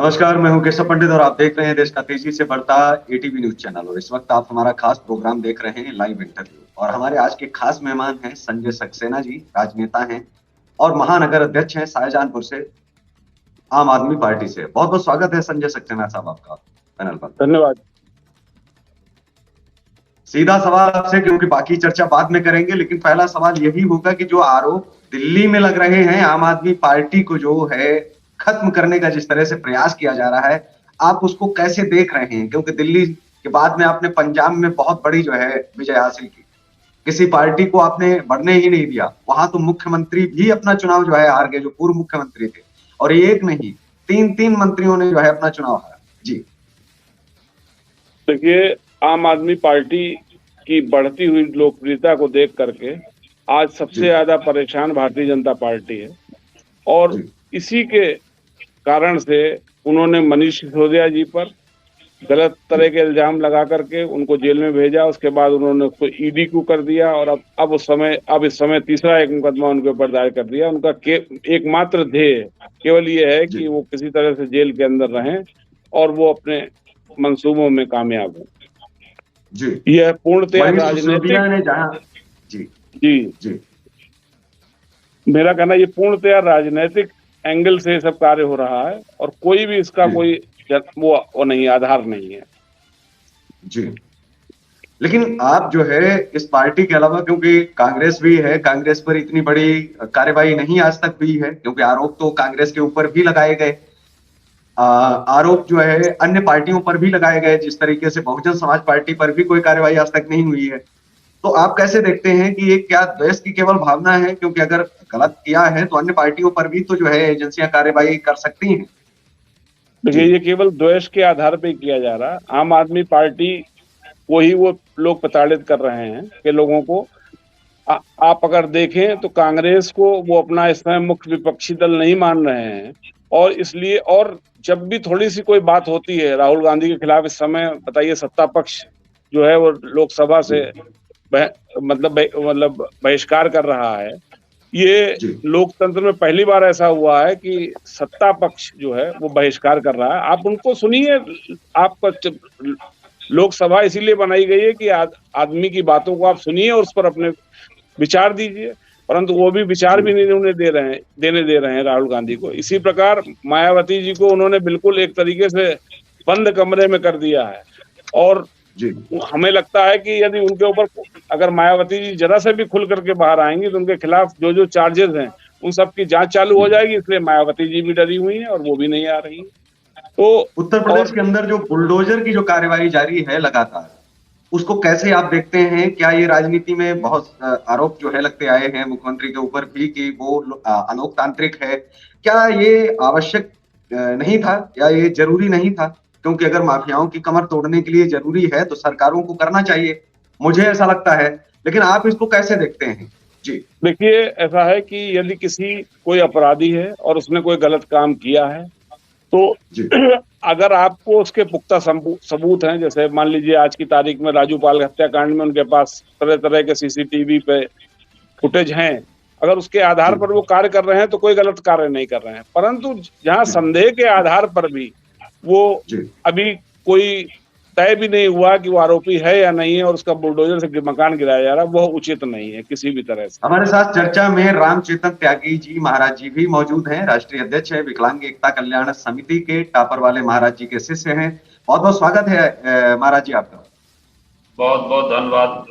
नमस्कार, मैं हूं केशव पंडित और आप देख रहे हैं देश का तेजी से बढ़ता एटीवी न्यूज चैनल। और इस वक्त आप हमारा खास प्रोग्राम देख रहे हैं, लाइव इंटरव्यू। और हमारे आज के खास मेहमान हैं संजय सक्सेना जी, राजनेता हैं और महानगर अध्यक्ष हैं शाहजहांपुर से, आम आदमी पार्टी से। बहुत बहुत स्वागत है संजय सक्सेना साहब आपका पैनल पर। धन्यवाद। सीधा सवाल आपसे, क्योंकि बाकी चर्चा बाद में करेंगे, लेकिन पहला सवाल यही होगा कि जो आरोप दिल्ली में लग रहे हैं आम आदमी पार्टी को जो है खत्म करने का जिस तरह से प्रयास किया जा रहा है, आप उसको कैसे देख रहे हैं? क्योंकि दिल्ली के बाद में आपने पंजाब में बहुत बड़ी जो है विजय हासिल की, किसी पार्टी को आपने बढ़ने ही नहीं दिया। वहां तो मुख्यमंत्री भी अपना चुनाव जो है हार गए, जो पूर्व मुख्यमंत्री थे, और एक नहीं तीन तीन मंत्रियों ने जो है अपना चुनाव हारा। जी देखिए, आम आदमी पार्टी की बढ़ती हुई लोकप्रियता को देख करके आज सबसे ज्यादा परेशान भारतीय जनता पार्टी है। और इसी के कारण से उन्होंने मनीष सिसोदिया जी पर गलत तरह के इल्जाम लगा करके उनको जेल में भेजा। उसके बाद उन्होंने उसको ईडी को कर दिया और अब इस समय तीसरा एक मुकदमा उनके ऊपर दायर कर दिया। उनका एकमात्र ध्येय केवल ये है कि वो किसी तरह से जेल के अंदर रहें और वो अपने मंसूबों में कामयाब हो। यह पूर्णतया राजनीतिक जी मेरा कहना ये पूर्णतया राजनीतिक एंगल से सब कार्य हो रहा है और कोई भी इसका कोई वो नहीं, आधार नहीं है। जी, लेकिन आप जो है इस पार्टी के अलावा, क्योंकि कांग्रेस भी है, कांग्रेस पर इतनी बड़ी कार्रवाई नहीं आज तक हुई है, क्योंकि आरोप तो कांग्रेस के ऊपर भी लगाए गए, आरोप जो है अन्य पार्टियों पर भी लगाए गए, जिस तरीके से बहुजन समाज पार्टी पर भी कोई कार्रवाई आज तक नहीं हुई है। तो आप कैसे देखते हैं कि ये क्या द्वेष की केवल भावना है? क्योंकि अगर गलत किया है तो अन्य पार्टियों पर भी तो जो है एजेंसियां कार्रवाई कर सकती हैं। देखिए, ये केवल द्वेष के आधार पर किया जा रहा है। आम आदमी पार्टी को ही वो लोग प्रताड़ित कर रहे हैं कि लोगों को आप अगर देखें तो कांग्रेस को वो अपना इस समय मुख्य विपक्षी दल नहीं मान रहे हैं। और इसलिए, और जब भी थोड़ी सी कोई बात होती है राहुल गांधी के खिलाफ, इस समय बताइए सत्ता पक्ष जो है वो लोकसभा से मतलब बहिष्कार कर रहा है। ये लोकतंत्र में पहली बार ऐसा हुआ है कि सत्ता पक्ष जो है वो बहिष्कार कर रहा है। आप उनको सुनिए, आपका लोकसभा इसीलिए बनाई गई है कि आदमी की बातों को आप सुनिए और उस पर अपने विचार दीजिए, परंतु वो भी विचार भी नहीं उन्हें देने दे रहे हैं राहुल गांधी को। इसी प्रकार मायावती जी को उन्होंने बिल्कुल एक तरीके से बंद कमरे में कर दिया है। और हमें लगता है कि यदि उनके ऊपर अगर मायावती जी जरा से भी खुल करके बाहर आएंगी तो उनके खिलाफ जो जो चार्जेस हैं उन सब की जांच चालू हो जाएगी। इसलिए मायावती जी भी डरी हुई हैं और वो भी नहीं आ रही। तो उत्तर प्रदेश के अंदर जो बुलडोजर की जो कार्रवाई जारी है लगातार, उसको कैसे आप देखते हैं? क्या ये राजनीति में बहुत आरोप जो है लगते आए हैं मुख्यमंत्री के ऊपर भी कि वो अलोकतांत्रिक है? क्या ये आवश्यक नहीं था या ये जरूरी नहीं था? क्योंकि अगर माफियाओं की कमर तोड़ने के लिए जरूरी है तो सरकारों को करना चाहिए, मुझे ऐसा लगता है। लेकिन आप इसको कैसे देखते हैं? जी देखिए, ऐसा है कि यदि कोई अपराधी है और उसने कोई गलत काम किया है तो अगर आपको उसके पुख्ता सबूत हैं, जैसे मान लीजिए आज की तारीख में राजू पाल हत्याकांड में उनके पास तरह तरह के सीसीटीवी पे फुटेज हैं, अगर उसके आधार पर वो कार्य कर रहे हैं तो कोई गलत कार्य नहीं कर रहे हैं। परंतु जहां संदेह के आधार पर भी वो अभी कोई तय भी नहीं हुआ कि वो आरोपी है या नहीं है और उसका बुलडोजर से मकान गिराया जा रहा है, वह उचित नहीं है किसी भी तरह से। हमारे साथ चर्चा में रामचेतन त्यागी जी महाराज जी भी मौजूद हैं, राष्ट्रीय अध्यक्ष है विकलांग एकता कल्याण समिति के, टापर वाले महाराज जी के शिष्य हैं। बहुत बहुत स्वागत है महाराज जी आपका। बहुत बहुत धन्यवाद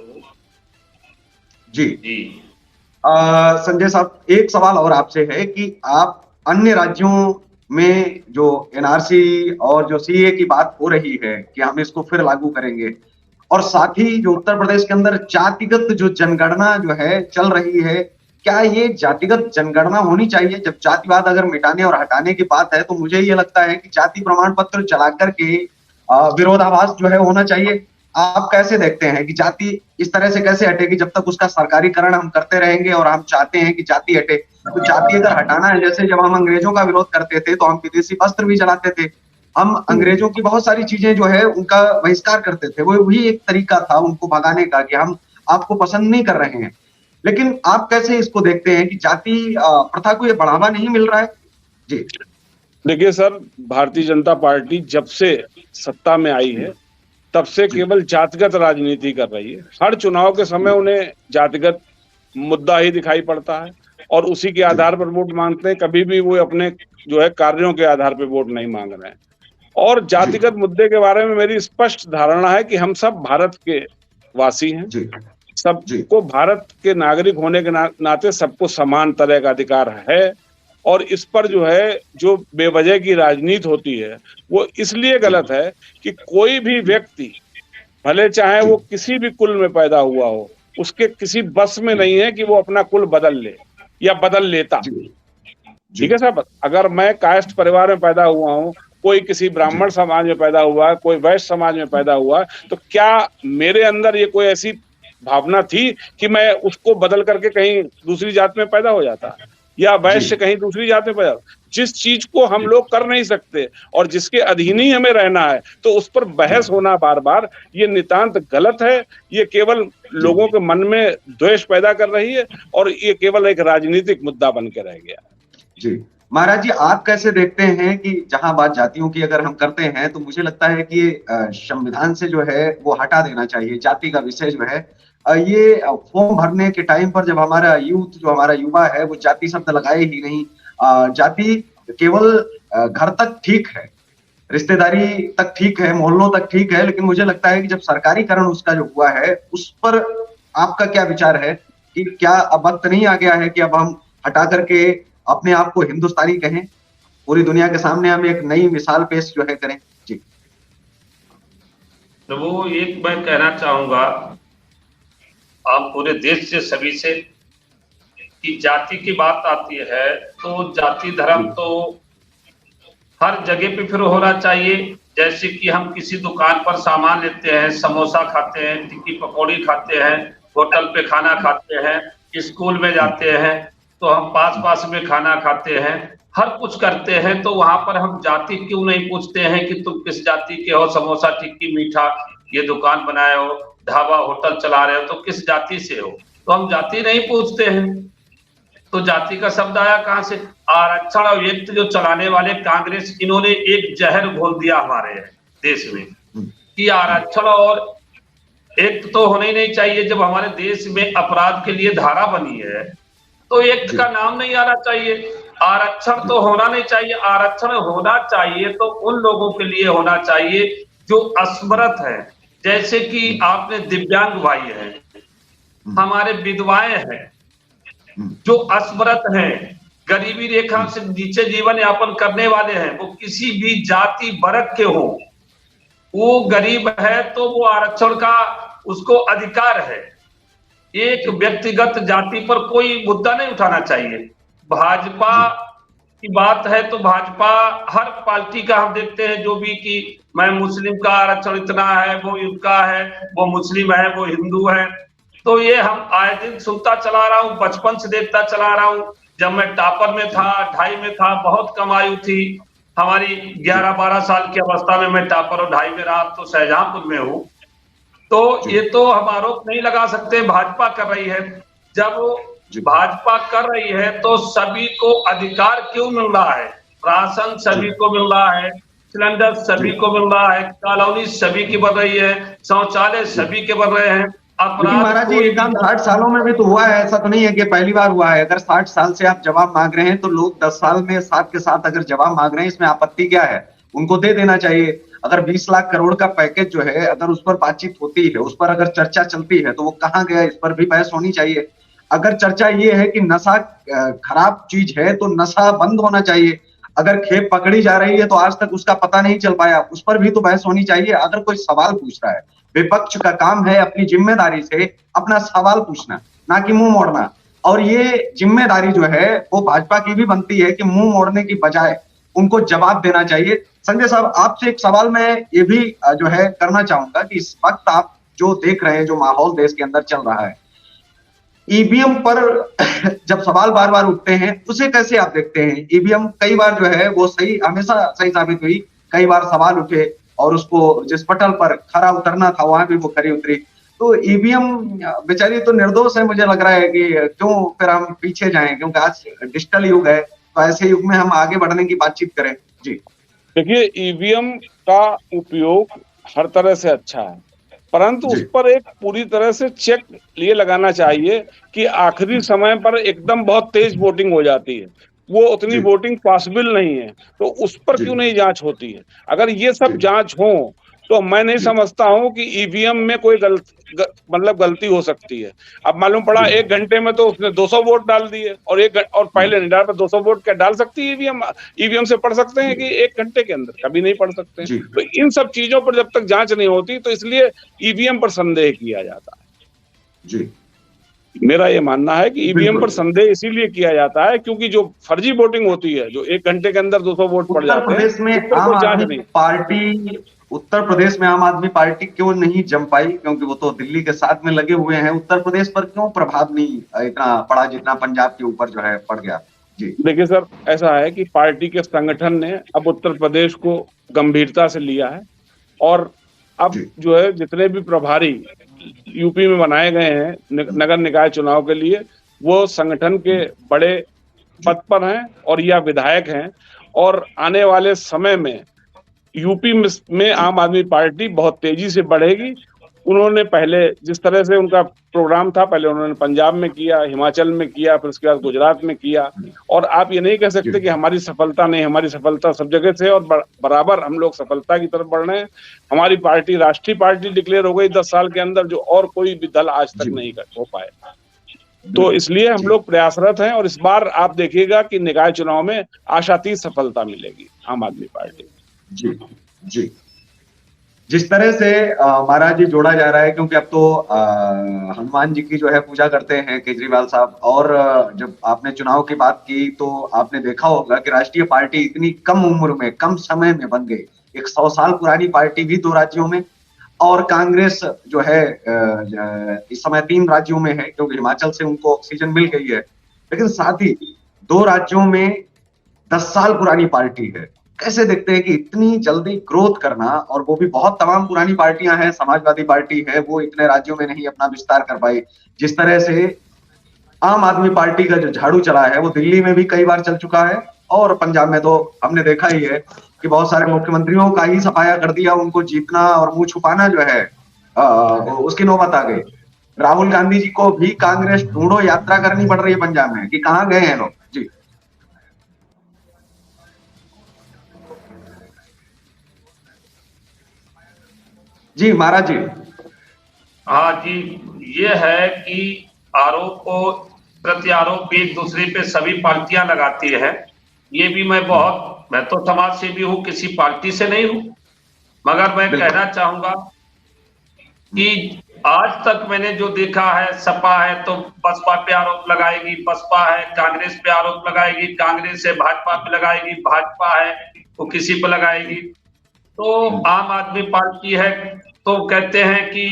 जी। संजय साहब, एक सवाल और आपसे है कि आप अन्य राज्यों में जो एनआरसी और जो सीए की बात हो रही है कि हम इसको फिर लागू करेंगे, और साथ ही जो उत्तर प्रदेश के अंदर जातिगत जो जनगणना जो है चल रही है, क्या ये जातिगत जनगणना होनी चाहिए? जब जातिवाद अगर मिटाने और हटाने की बात है तो मुझे ये लगता है कि जाति प्रमाण पत्र चला करके विरोधाभास जो है होना चाहिए। आप कैसे देखते हैं कि जाति इस तरह से कैसे हटेगी जब तक उसका सरकारीकरण हम करते रहेंगे? और हम चाहते हैं कि जाति हटे, तो जाति अगर हटाना है, जैसे जब हम अंग्रेजों का विरोध करते थे तो हम विदेशी वस्त्र भी चलाते थे, हम अंग्रेजों की बहुत सारी चीजें जो है उनका बहिष्कार करते थे, वो भी एक तरीका था उनको भगाने का कि हम आपको पसंद नहीं कर रहे हैं। लेकिन आप कैसे इसको देखते हैं कि जाति प्रथा को ये बढ़ावा नहीं मिल रहा है? जी देखिए सर, भारतीय जनता पार्टी जब से सत्ता में आई है तब से केवल जातिगत राजनीति कर रही है। हर चुनाव के समय उन्हें जातिगत मुद्दा ही दिखाई पड़ता है और उसी के आधार पर वोट मांगते हैं। कभी भी वो अपने जो है कार्यों के आधार पर वोट नहीं मांग रहे हैं। और जातिगत मुद्दे के बारे में मेरी स्पष्ट धारणा है कि हम सब भारत के वासी हैं, सबको भारत के नागरिक होने के नाते सबको समान तरह का अधिकार है। और इस पर जो है जो बेवजह की राजनीति होती है वो इसलिए गलत है कि कोई भी व्यक्ति भले चाहे वो किसी भी कुल में पैदा हुआ हो, उसके किसी बस में नहीं है कि वो अपना कुल बदल ले या बदल लेता। ठीक है साहब, अगर मैं कास्ट परिवार में पैदा हुआ हूँ, कोई किसी ब्राह्मण समाज में पैदा हुआ है, कोई वैश्य समाज में पैदा हुआ है, तो क्या मेरे अंदर ये कोई ऐसी भावना थी कि मैं उसको बदल करके कहीं दूसरी जात में पैदा हो जाता या वैश्य कहीं दूसरी जात में पैदा? जिस चीज को हम लोग कर नहीं सकते और जिसके अधीन ही हमें रहना है, तो उस पर बहस होना बार बार ये नितांत गलत है। ये केवल लोगों के मन में द्वेष पैदा कर रही है और ये केवल एक राजनीतिक मुद्दा बन के रह गया। जी महाराज जी, आप कैसे देखते हैं कि जहां बात जातियों की अगर हम करते हैं तो मुझे लगता है कि संविधान से जो है वो हटा देना चाहिए जाति का विषय जो है। ये फॉर्म भरने के टाइम पर जब हमारा यूथ जो हमारा युवा है वो जाति शब्द लगाए ही नहीं। जाति केवल घर तक ठीक है, रिश्तेदारी तक ठीक है, मोहल्लों तक ठीक है, लेकिन मुझे लगता है कि जब सरकारीकरण उसका जो हुआ है उस पर आपका क्या विचार है कि क्या अब वक्त नहीं आ गया है कि अब हम हटा करके अपने आप को हिंदुस्तानी कहें, पूरी दुनिया के सामने हम एक नई मिसाल पेश जो है करें? जी तो वो एक मैं कहना चाहूंगा आप पूरे देश से सभी से कि जाति की बात आती है तो जाति धर्म तो हर जगह पे फिर होना चाहिए। जैसे कि हम किसी दुकान पर सामान लेते हैं, समोसा खाते हैं, टिक्की पकौड़ी खाते हैं, होटल पे खाना खाते हैं, स्कूल में जाते हैं तो हम पास में खाना खाते हैं, हर कुछ करते हैं, तो वहां पर हम जाति क्यों नहीं पूछते हैं कि तुम किस जाति के हो? समोसा टिक्की मीठा ये दुकान बनाए हो, ढाबा होटल चला रहे हो, तो किस जाति से हो? तो हम जाति नहीं पूछते हैं। तो जाति का शब्द आया कहां से? आरक्षण और व्यक्ति जो चलाने वाले कांग्रेस, इन्होंने एक जहर घोल दिया हमारे देश में कि आरक्षण और एक्ट तो होना ही नहीं चाहिए। जब हमारे देश में अपराध के लिए धारा बनी है तो एक्ट का नाम नहीं आना चाहिए। आरक्षण तो होना नहीं चाहिए। आरक्षण होना चाहिए तो उन लोगों के लिए होना चाहिए जो असमर्थ है, जैसे कि आपने दिव्यांग भाई हैं, हमारे विधवाएं हैं, जो असमर्थ हैं, गरीबी रेखा से नीचे जीवन यापन करने वाले हैं, वो किसी भी जाति वर्ग के हो, वो गरीब है तो वो आरक्षण का उसको अधिकार है। एक व्यक्तिगत जाति पर कोई मुद्दा नहीं उठाना चाहिए। भाजपा की बात है तो भाजपा हर पार्टी का हम देखते हैं जो भी कि मैं मुस्लिम का आरक्षण इतना है, वो इनका है, वो मुस्लिम है, वो हिंदू है, तो ये हम आए दिन सुनता चला रहा हूँ, बचपन से देखता चला रहा हूँ। जब मैं टॉपर में था, 2.5 में था, बहुत कम आयु थी हमारी, 11-12 साल की अवस्था में मैं टॉपर और 2.5 में रहा, तो शाहजहांपुर में हूँ। तो ये तो हम आरोप नहीं लगा सकते भाजपा कर रही है। जब भाजपा कर रही है तो सभी को अधिकार क्यों मिल रहा है? राशन सभी को मिल रहा है, सिलेंडर सभी को मिल रहा है, कॉलोनी सभी की बन रही है, शौचालय सभी के बन रहे हैं। महाराज जी एक काम 60 सालों में भी तो हुआ है, ऐसा तो नहीं है कि पहली बार हुआ है। अगर 60 साल से आप जवाब मांग रहे हैं तो लोग 10 साल में साथ के साथ अगर जवाब मांग रहे हैं, इसमें आपत्ति क्या है? उनको दे देना चाहिए। अगर 20 लाख करोड़ का पैकेज जो है अगर उस पर बातचीत होती है, उस पर अगर चर्चा चलती है तो वो कहाँ गया, इस पर भी बहस होनी चाहिए। अगर चर्चा ये है कि नशा खराब चीज है तो नशा बंद होना चाहिए, अगर खेप पकड़ी जा रही है तो आज तक उसका पता नहीं चल पाया, उस पर भी तो बहस होनी चाहिए। अगर कोई सवाल पूछ रहा है, विपक्ष का काम है अपनी जिम्मेदारी से अपना सवाल पूछना, ना कि मुंह मोड़ना। और ये जिम्मेदारी जो है वो भाजपा की भी बनती है कि मुंह मोड़ने की बजाय उनको जवाब देना चाहिए। संजय साहब, आपसे एक सवाल मैं ये भी जो है करना चाहूंगा कि इस वक्त आप जो देख रहे हैं, जो माहौल देश के अंदर चल रहा है, ईवीएम पर जब सवाल बार बार उठते हैं, उसे कैसे आप देखते हैं? ईवीएम कई बार जो है वो सही, हमेशा सही साबित हुई, कई बार सवाल उठे और उसको जिस पटल पर खरा उतरना था वहां भी वो खरी उतरी। तो ईवीएम बेचारी तो निर्दोष है। मुझे लग रहा है कि क्यों फिर हम पीछे जाएं, क्योंकि आज डिजिटल युग है, तो ऐसे युग में हम आगे बढ़ने की बातचीत करें। जी देखिए, ईवीएम का उपयोग हर तरह से अच्छा है, परंतु जी उस पर एक पूरी तरह से चेक ये लगाना चाहिए कि आखिरी समय पर एकदम बहुत तेज वोटिंग हो जाती है, वो उतनी जी वोटिंग पॉसिबल नहीं है, तो उस पर जी क्यों नहीं जांच होती है? अगर ये जी सब जांच हो तो मैं नहीं जी समझता हूं कि ईवीएम में कोई मतलब गलती हो सकती है। अब मालूम पड़ा जी 1 घंटे में तो उसने 200 वोट डाल दिए और और हम्म, पहले नहीं डाला, 200 वोट क्या डाल सकती है ईवीएम? ईवीएम से पढ़ सकते हैं जी कि 1 घंटे के अंदर? कभी नहीं पढ़ सकते हैं। जी तो इन सब चीजों पर जब तक जांच नहीं होती तो इसलिए ईवीएम पर संदेह किया जाता है। जी मेरा ये मानना है कि ईवीएम बिल्कुल। पर संदेह इसीलिए किया जाता है क्योंकि जो फर्जी वोटिंग होती है, जो 1 घंटे के अंदर 200 वोट पड़ उत्तर जाते हैं, प्रदेश में उस पर आम कोई जांच आदमी नहीं। पार्टी उत्तर प्रदेश में आम आदमी पार्टी क्यों नहीं जम पाई? क्योंकि वो तो दिल्ली के साथ में लगे हुए हैं। उत्तर प्रदेश पर क्यों प्रभाव नहीं इतना पड़ा जितना पंजाब के ऊपर जो है पड़ गया? जी देखिए सर, ऐसा है कि पार्टी के संगठन ने अब उत्तर प्रदेश को गंभीरता से लिया है और अब जी जो है जितने भी प्रभारी यूपी में बनाए गए हैं नगर निकाय चुनाव के लिए, वो संगठन के बड़े जी पद पर हैं और या विधायक हैं और आने वाले समय में यूपी में जी आम आदमी पार्टी बहुत तेजी से बढ़ेगी। उन्होंने पहले जिस तरह से उनका प्रोग्राम था, पहले उन्होंने पंजाब में किया, हिमाचल में किया, फिर उसके बाद गुजरात में किया और आप ये नहीं कह जी सकते कि हमारी सफलता नहीं, हमारी सफलता सब जगह से और बराबर हम लोग सफलता की तरफ बढ़ रहे हैं। हमारी पार्टी राष्ट्रीय पार्टी डिक्लेयर हो गई 10 साल के अंदर, जो और कोई भी दल आज तक जी नहीं हो पाए। तो बिल्कुल। इसलिए हम जी लोग प्रयासरत हैं और इस बार आप देखिएगा कि निकाय चुनाव में आशातीत सफलता मिलेगी आम आदमी पार्टी। जी जी जिस तरह से महाराज जी जोड़ा जा रहा है, क्योंकि अब तो हनुमान जी की जो है पूजा करते हैं केजरीवाल साहब। और जब आपने चुनाव की बात की तो आपने देखा होगा कि राष्ट्रीय पार्टी इतनी कम उम्र में, कम समय में बन गई। 100 साल पुरानी पार्टी भी 2 राज्यों में, और कांग्रेस जो है इस समय 3 राज्यों में है, क्योंकि हिमाचल से उनको ऑक्सीजन मिल गई है। लेकिन साथ ही 2 राज्यों में 10 साल पुरानी पार्टी है। कैसे देखते हैं कि इतनी जल्दी ग्रोथ करना, और वो भी बहुत तमाम पुरानी पार्टियां हैं, समाजवादी पार्टी है, वो इतने राज्यों में नहीं अपना विस्तार कर पाई। जिस तरह से आम आदमी पार्टी का जो झाड़ू चला है वो दिल्ली में भी कई बार चल चुका है, और पंजाब में तो हमने देखा ही है कि बहुत सारे मुख्यमंत्रियों का ही सफाया कर दिया। उनको जीतना और मुंह छुपाना जो है उसकी नौबत आ गई। राहुल गांधी जी को भी कांग्रेस ढूंढो यात्रा करनी पड़ रही है पंजाब में कि कहाँ गए हैं लोग। जी जी महाराज जी। हाँ जी, ये है कि आरोप प्रत्यारोप एक दूसरे पे सभी पार्टियां लगाती है। ये भी मैं तो समाज से भी हूँ, किसी पार्टी से नहीं हूँ, मगर मैं कहना चाहूंगा कि आज तक मैंने जो देखा है, सपा है तो बसपा पे आरोप लगाएगी, बसपा है कांग्रेस पे आरोप लगाएगी, कांग्रेस है भाजपा पे लगाएगी, भाजपा है वो किसी पे लगाएगी। तो आम आदमी पार्टी है तो कहते हैं कि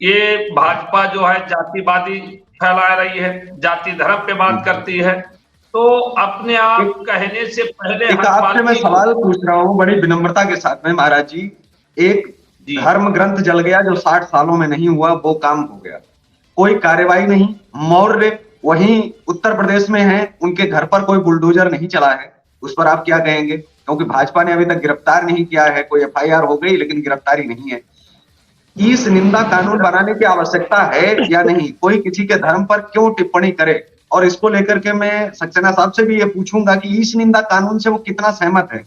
ये भाजपा जो है जातिवादी फैला रही है, जाति धर्म पे बात करती है। तो अपने आप कहने से पहले एक हर आपसे मैं पार्टी को सवाल पूछ रहा हूँ बड़ी विनम्रता के साथ में महाराज जी। एक जी धर्म ग्रंथ जल गया जो 60 सालों में नहीं हुआ, वो काम हो गया, कोई कार्रवाई नहीं। मौर्य वहीं उत्तर प्रदेश में है, उनके घर पर कोई बुलडोजर नहीं चला है, उस पर आप क्या कहेंगे? क्योंकि भाजपा ने अभी तक गिरफ्तार नहीं किया है, कोई एफआईआर हो गई लेकिन गिरफ्तारी नहीं है। इस निंदा कानून बनाने की आवश्यकता है या नहीं? कोई किसी के धर्म पर क्यों टिप्पणी करे? और इसको लेकर के मैं सक्सेना साहब से भी ये पूछूंगा कि इस निंदा कानून से वो कितना सहमत है।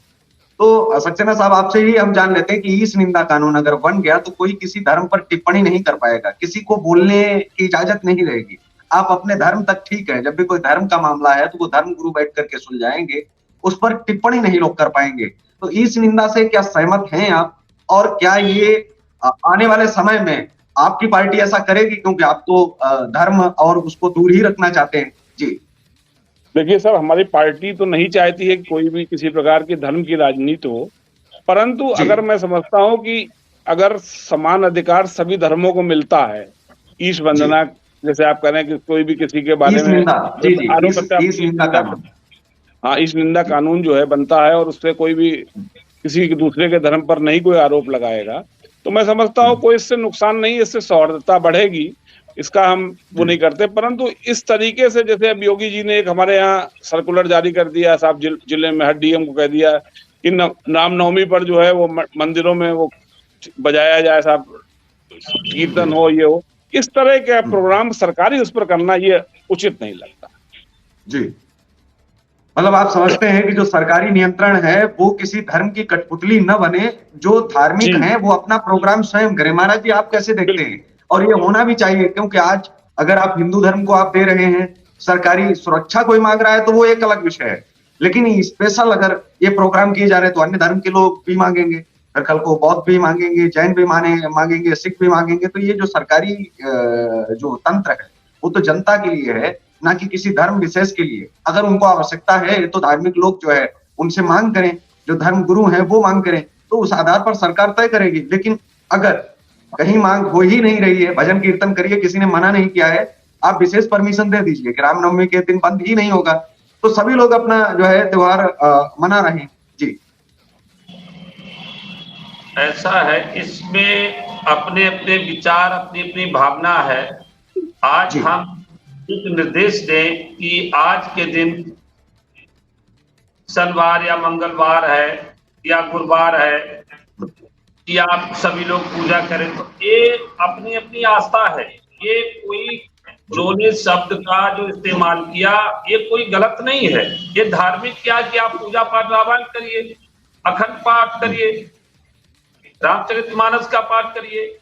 तो सक्सेना साहब आपसे ही हम जान लेते हैं कि इस निंदा कानून अगर बन गया तो कोई किसी धर्म पर टिप्पणी नहीं कर पाएगा, किसी को बोलने की इजाजत नहीं रहेगी। आप अपने धर्म तक ठीक है, जब भी कोई धर्म का मामला है तो वो धर्म गुरु बैठ करके सुलझाएंगे, उस पर टिप्पणी नहीं लोग कर पाएंगे। तो इस निंदा से क्या सहमत हैं आप? और क्या ये आने वाले समय में आपकी पार्टी ऐसा करेगी? क्योंकि आप तो धर्म और उसको दूर ही रखना चाहते हैं। जी देखिए सर, हमारी पार्टी तो नहीं चाहती है कि कोई भी किसी प्रकार की धर्म की राजनीति हो, परंतु जी अगर मैं समझता हूं कि अगर समान अधिकार सभी धर्मों को मिलता है, ईश जी वंदना जैसे आप कह रहे हैं कि कोई भी किसी के बारे इस में निंदा, जी जी, आरोप इस निंदा कानून। हाँ, ईश निंदा जी कानून जो है बनता है और उससे कोई भी किसी दूसरे के धर्म पर नहीं कोई आरोप लगाएगा, तो मैं समझता हूँ कोई इससे नुकसान नहीं, इससे सौहार्दता बढ़ेगी, इसका हम वो नहीं करते। परंतु इस तरीके से जैसे अब योगी जी ने एक हमारे यहाँ सर्कुलर जारी कर दिया, साहब जिले में हर डीएम को कह दिया कि रामनवमी पर जो है वो मंदिरों में वो बजाया जाए, साहब कीर्तन हो, ये हो, इस तरह के प्रोग्राम सरकारी उस पर करना ये उचित नहीं लगता। जी, मतलब आप समझते हैं कि जो सरकारी नियंत्रण है वो किसी धर्म की कठपुतली न बने, जो धार्मिक हैं वो अपना प्रोग्राम स्वयं करें। महाराज जी, आप कैसे देखते हैं? और ये होना भी चाहिए, क्योंकि आज अगर आप हिंदू धर्म को आप दे रहे हैं, सरकारी सुरक्षा कोई मांग रहा है तो वो एक अलग विषय है, लेकिन स्पेशल अगर ये प्रोग्राम किए जा रहे हैं तो अन्य धर्म के लोग भी मांगेंगे, फिर कल को बौद्ध भी मांगेंगे, जैन भी मांगेंगे, सिख भी मांगेंगे। तो ये जो सरकारी जो तंत्र है वो तो जनता के लिए है, ना कि किसी धर्म विशेष के लिए। अगर उनको आवश्यकता है तो धार्मिक लोग जो है उनसे मांग करें, जो धर्म गुरु हैं वो मांग करें, तो उस आधार पर सरकार तय करेगी। लेकिन अगर कहीं मांग हो ही नहीं रही है, भजन कीर्तन करिए, किसी ने मना नहीं किया है, आप विशेष परमिशन दे दीजिए कि रामनवमी के दिन बंद ही नहीं होगा, तो सभी लोग अपना जो है त्योहार मना रहे हैं। जी, ऐसा है, इसमें अपने अपने विचार, अपनी अपनी भावना है। आज हम एक निर्देश दें कि आज के दिन शनिवार या मंगलवार है या गुरुवार है कि आप सभी लोग पूजा करें, तो ये अपनी अपनी आस्था है। ये कोई उन्होंने शब्द का जो इस्तेमाल किया ये कोई गलत नहीं है, ये धार्मिक क्या कि आप पूजा पाठ रामायण करिए, अखंड पाठ करिए, रामचरितमानस का पाठ करिए,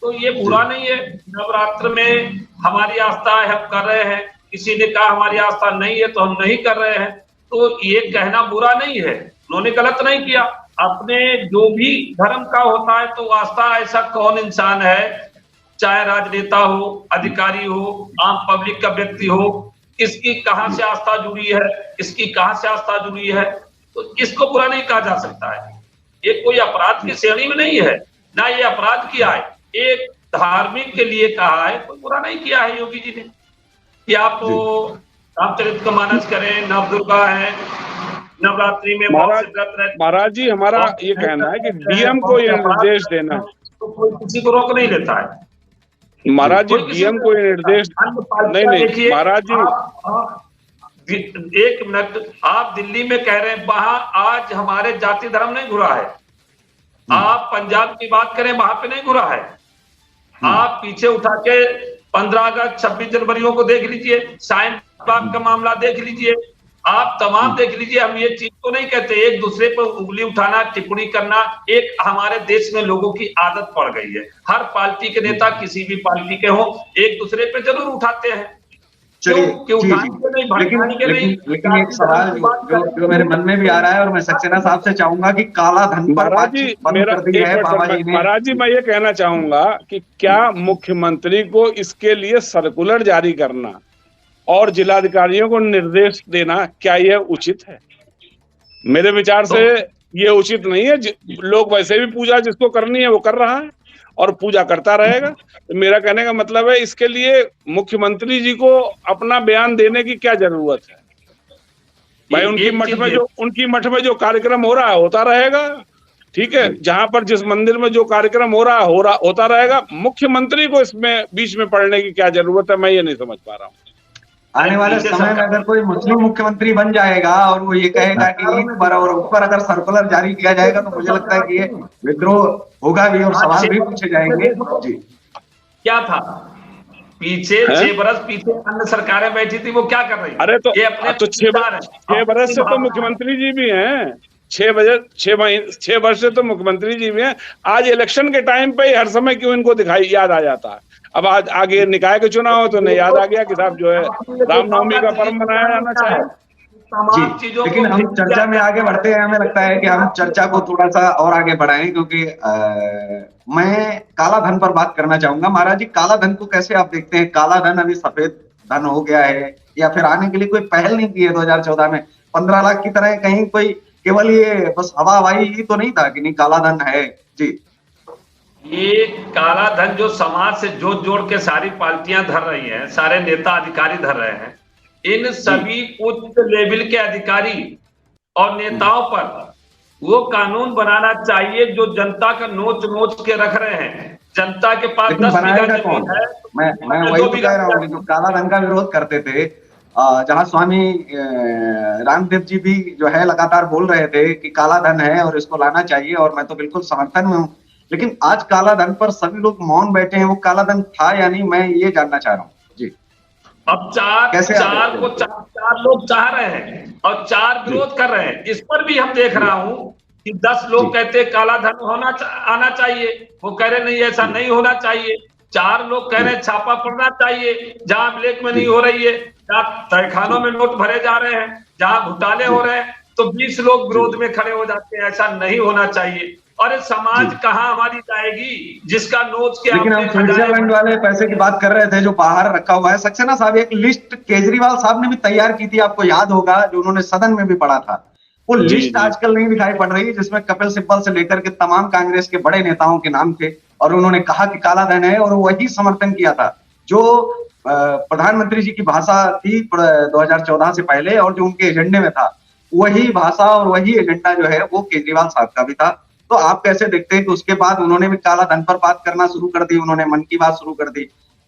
तो ये बुरा नहीं है। नवरात्र में हमारी आस्था है, हम कर रहे हैं, किसी ने कहा हमारी आस्था नहीं है तो हम नहीं कर रहे हैं, तो ये कहना बुरा नहीं है, उन्होंने गलत नहीं किया। अपने जो भी धर्म का होता है तो आस्था, ऐसा कौन इंसान है, चाहे राजनेता हो, अधिकारी हो, आम पब्लिक का व्यक्ति हो, किसकी कहां से आस्था जुड़ी है, किसकी कहां से आस्था जुड़ी है, तो इसको बुरा नहीं कहा जा सकता है। ये कोई अपराध की श्रेणी में नहीं है, ना ये अपराध किया है, एक धार्मिक के लिए कहा है, कोई बुरा नहीं किया है योगी जी ने कि आप रामचरितमानस करें, नवदुर्गा है, नवरात्रि में महाराज जी, हमारा ये कहना है कि डीएम को ये निर्देश देना, तो कोई किसी को रोक नहीं लेता है। महाराज जी, डीएम को ये निर्देश नहीं, महाराज जी एक मिनट, आप दिल्ली में कह रहे हैं वहां आज हमारे जाति धर्म नहीं घुरा है, आप पंजाब की बात करें वहां पे नहीं घुरा है, आप पीछे उठा के 15 अगस्त 26 जनवरियों को देख लीजिए, साइन बाग का मामला देख लीजिए, आप तमाम देख लीजिए। हम ये चीज तो नहीं कहते, एक दूसरे पर उंगली उठाना, टिप्पणी करना एक हमारे देश में लोगों की आदत पड़ गई है। हर पार्टी के नेता किसी भी पार्टी के हो, एक दूसरे पे जरूर उठाते हैं। चलिए, लेकिन एक सवाल जो मेरे मन में भी आ रहा है और मैं सक्सेना साहब से चाहूंगा कि काला धन पर महाराज जी, मैं ये कहना चाहूंगा कि क्या मुख्यमंत्री को इसके लिए सर्कुलर जारी करना और जिलाधिकारियों को निर्देश देना, क्या यह उचित है? मेरे विचार से ये उचित नहीं है। लोग वैसे भी पूजा जिसको करनी है वो कर रहा है और पूजा करता रहेगा। तो मेरा कहने का मतलब है, इसके लिए मुख्यमंत्री जी को अपना बयान देने की क्या जरूरत है? भाई उनकी मठ में जो कार्यक्रम हो रहा है होता रहेगा, ठीक है, जहां पर जिस मंदिर में जो कार्यक्रम हो रहा होता रहेगा। मुख्यमंत्री को इसमें बीच में पड़ने की क्या जरूरत है, मैं ये नहीं समझ पा रहा हूँ। आने वाले समय में अगर कोई मुस्लिम मुख्यमंत्री बन जाएगा और वो ये कहेगा कि ईद पर और ऊपर अगर सर्कुलर जारी किया जाएगा, तो मुझे लगता है कि ये विद्रोह होगा भी और सवाल भी पूछे जाएंगे। जी, क्या था पीछे 6 बरस पीछे अन्य सरकारें बैठी थी, वो क्या कर रही? अरे तो ये अपने तो 6 बरस से तो मुख्यमंत्री जी भी हैं, 6 वर्ष से तो मुख्यमंत्री जी भी हैं। आज इलेक्शन के टाइम पे हर समय क्यों इनको याद आ जाता है? अब आज आगे निकाय के चुनाव हो तो नहीं याद आ गया कि साहब जो है रामनवमी का पर्व मनाया जाना चाहिए। जी, लेकिन हम चर्चा में आगे बढ़ते हैं। हमें लगता है कि हम चर्चा को थोड़ा सा और आगे बढ़ाएं, क्योंकि मैं काला धन पर बात करना चाहूंगा। महाराज जी, काला धन को कैसे आप देखते हैं? काला धन अभी सफेद धन हो गया है, या फिर आने के लिए कोई पहल नहीं की है 2014 में? 15 लाख की तरह कहीं कोई केवल ये बस हवा हवाई ही तो नहीं था कि नहीं काला धन है? जी, ये काला धन जो समाज से जोड़ के सारी पार्टियां धर रही हैं, सारे नेता अधिकारी धर रहे हैं, इन सभी उच्च लेवल के अधिकारी और नेताओं पर वो कानून बनाना चाहिए जो जनता का नोच के रख रहे हैं। जनता के पास 10 बीघा जमीन है, मैं वही तो कह रहा हूँ, जो काला धन का विरोध करते थे जहाँ स्वामी रामदेव जी भी जो है लगातार बोल रहे थे कि काला धन है और इसको लाना चाहिए, और मैं तो बिल्कुल समर्थन में हूँ। लेकिन आज काला धन पर सभी लोग मौन बैठे हैं, वो काला धन था या नहीं, मैं ये जानना चाह रहा हूँ जी। अब चार कैसे चार लोग चाह रहे हैं और चार विरोध कर रहे हैं। इस पर भी हम देख रहा हूं कि 10 लोग कहते हैं काला धन आना चाहिए, वो कह रहे नहीं ऐसा नहीं होना चाहिए। 4 लोग कह रहे हैं छापा पड़ना चाहिए, जहां ब्लैक में नहीं हो रही है, जहां तहखानों में नोट भरे जा रहे हैं, जहां घोटाले हो रहे हैं, तो 20 लोग विरोध में खड़े हो जाते हैं, ऐसा नहीं होना चाहिए। और समाज कहाँ हमारी जाएगी जिसका नोच के। लेकिन हम स्विट्जरलैंड वाले पैसे की बात कर रहे थे जो बाहर रखा हुआ है। सक्सेना साहब, एक लिस्ट केजरीवाल साहब ने भी तैयार की थी, आपको याद होगा, जो उन्होंने सदन में भी पढ़ा था। वो लिस्ट आजकल नहीं दिखाई पड़ रही, जिसमें कपिल सिब्बल से लेकर के तमाम कांग्रेस के बड़े नेताओं के नाम थे, और उन्होंने कहा कि काला धन है, और वही समर्थन किया था जो प्रधानमंत्री जी की भाषा थी 2014 से पहले, और जो उनके एजेंडे में था वही भाषा और वही एजेंडा जो है वो केजरीवाल साहब का भी था। तो आप कैसे देखते हैं कि उसके बाद उन्होंने भी काला धन पर बात करना शुरू कर दी, उन्होंने मन की बात शुरू कर दी।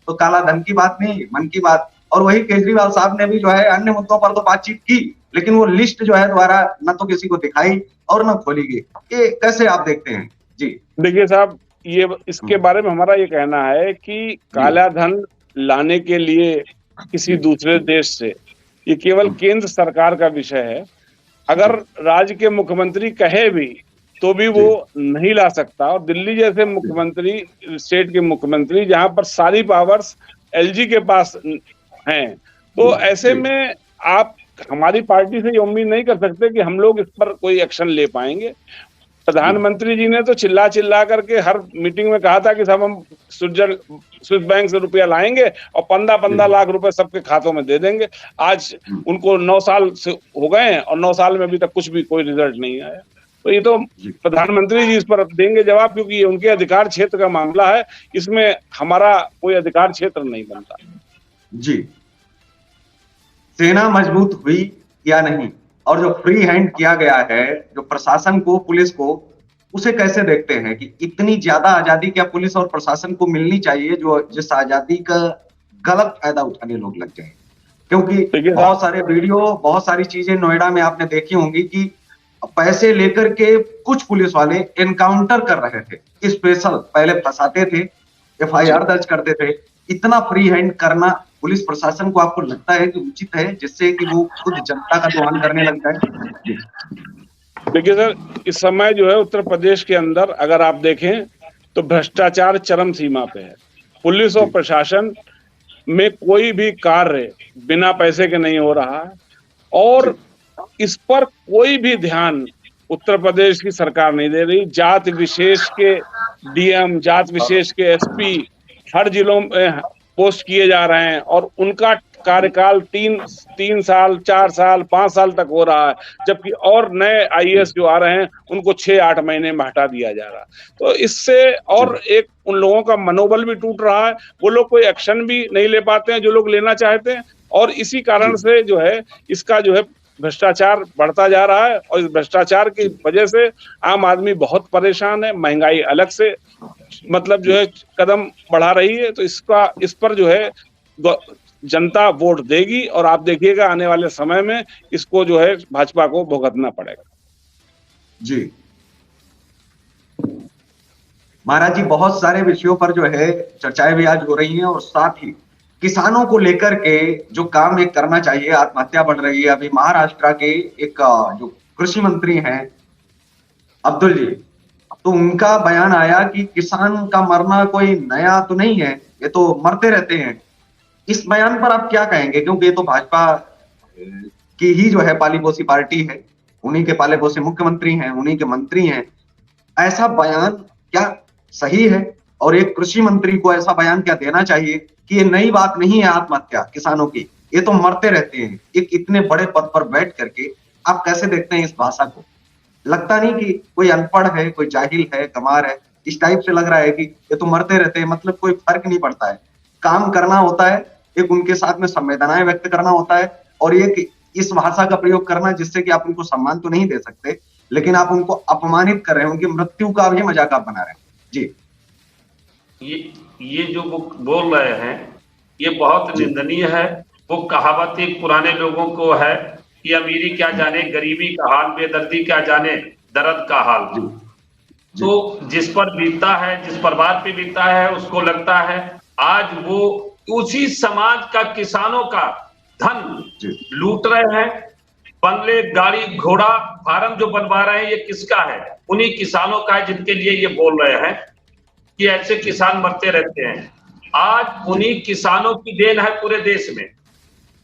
तो काला धन की बात नहीं, मन की बात। और वही केजरीवाल साहब ने भी जो है अन्य मुद्दों पर तो बातचीत की, लेकिन वो लिस्ट जो है दोबारा न तो किसी को दिखाई और न खोली गई। ये कैसे आप देखते हैं जी? देखिए साहब, ये इसके बारे में हमारा ये कहना है कि काला धन लाने के लिए किसी दूसरे देश से, ये केवल केंद्र सरकार का विषय है। अगर राज्य के मुख्यमंत्री कहे भी तो भी वो नहीं ला सकता। और दिल्ली जैसे मुख्यमंत्री, स्टेट के मुख्यमंत्री, जहां पर सारी पावर्स एलजी के पास हैं, तो ऐसे में आप हमारी पार्टी से ये उम्मीद नहीं कर सकते कि हम लोग इस पर कोई एक्शन ले पाएंगे। प्रधानमंत्री जी ने तो चिल्ला चिल्ला करके हर मीटिंग में कहा था कि सब हम स्विस बैंक से रुपया लाएंगे और 15-15 लाख रुपए सबके खातों में दे देंगे। आज उनको 9 साल से हो गए और 9 साल में अभी तक कुछ भी कोई रिजल्ट नहीं आया। तो ये तो प्रधानमंत्री जी इस पर देंगे जवाब, क्योंकि ये उनके अधिकार क्षेत्र का मामला है, इसमें हमारा कोई अधिकार क्षेत्र नहीं बनता। जी, सेना मजबूत हुई या नहीं, और जो फ्री हैंड किया गया है जो प्रशासन को, पुलिस को, उसे कैसे देखते हैं कि इतनी ज्यादा आजादी क्या पुलिस और प्रशासन को मिलनी चाहिए, जो जिस आजादी का गलत फायदा उठाने लोग लग जाए? क्योंकि बहुत सारे वीडियो, बहुत सारी चीजें नोएडा में आपने देखी होंगी कि पैसे लेकर के कुछ पुलिस वाले एनकाउंटर कर रहे थे, स्पेशल पहले फंसाते थे, एफआईआर दर्ज करते थे। इतना फ्री हैंड करना पुलिस प्रशासन को आपको लगता है कि उचित है, जिससे कि वो खुद जनता का दोहन करने लग जाए? देखिए सर, इस समय जो है उत्तर प्रदेश के अंदर अगर आप देखें तो भ्रष्टाचार चरम सीमा पे है। पुलिस और प्रशासन में कोई भी कार्य बिना पैसे के नहीं हो रहा है, और इस पर कोई भी ध्यान उत्तर प्रदेश की सरकार नहीं दे रही। जात विशेष के डीएम, जात विशेष के एसपी हर जिलों में पोस्ट किए जा रहे हैं, और उनका कार्यकाल 3 साल, 4 साल, 5 साल तक हो रहा है, जबकि और नए आईएएस जो आ रहे हैं उनको 6-8 महीने में हटा दिया जा रहा है। तो इससे और एक उन लोगों का मनोबल भी टूट रहा है, वो लोग कोई एक्शन भी नहीं ले पाते हैं जो लोग लेना चाहते हैं, और इसी कारण से जो है इसका जो है भ्रष्टाचार बढ़ता जा रहा है। और इस भ्रष्टाचार की वजह से आम आदमी बहुत परेशान है, महंगाई अलग से मतलब जो है कदम बढ़ा रही है। तो इस पर जो है जनता वोट देगी, और आप देखिएगा आने वाले समय में इसको जो है भाजपा को भुगतना पड़ेगा। जी महाराज जी, बहुत सारे विषयों पर जो है चर्चाएं भी आज हो रही हैं, और साथ ही किसानों को लेकर के जो काम एक करना चाहिए, आत्महत्या बढ़ रही है। अभी महाराष्ट्र के एक जो कृषि मंत्री हैं अब्दुल जी, तो उनका बयान आया कि किसान का मरना कोई नया तो नहीं है, ये तो मरते रहते हैं। इस बयान पर आप क्या कहेंगे? क्योंकि ये तो भाजपा की ही जो है पाली पोसी पार्टी है, उन्हीं के पाले पोसे मुख्यमंत्री हैं, उन्हीं के मंत्री हैं। ऐसा बयान क्या सही है? और एक कृषि मंत्री को ऐसा बयान क्या देना चाहिए कि ये नई बात नहीं है आत्महत्या किसानों की, ये तो मरते रहते हैं? एक इतने बड़े पद पर बैठ करके आप कैसे देखते हैं इस भाषा को? लगता नहीं कि कोई अनपढ़ है, कोई जाहिल है, गंवार है, इस टाइप से लग रहा है कि ये तो मरते रहते हैं, मतलब कोई फर्क नहीं पड़ता है। काम करना होता है, एक उनके साथ में संवेदनाएं व्यक्त करना होता है, और एक इस भाषा का प्रयोग करना जिससे कि आप उनको सम्मान तो नहीं दे सकते, लेकिन आप उनको अपमानित कर रहे हैं, उनकी मृत्यु का भी मजाक आप बना रहे हैं। जी, ये जो वो बोल रहे हैं ये बहुत निंदनीय है। वो कहावत एक पुराने लोगों को है कि अमीरी क्या जाने गरीबी का हाल, बेदर्दी क्या जाने दर्द का हाल। तो जिस पर बीतता है, जिस परिवार पे बीतता है, उसको लगता है आज वो उसी समाज का, किसानों का धन लूट रहे हैं। बंगले, गाड़ी, घोड़ा, फार्म जो बनवा रहे हैं, ये किसका है? उन्हीं किसानों का है जिनके लिए ये बोल रहे हैं कि ऐसे किसान मरते रहते हैं। आज उन्हीं किसानों की देन है पूरे देश में।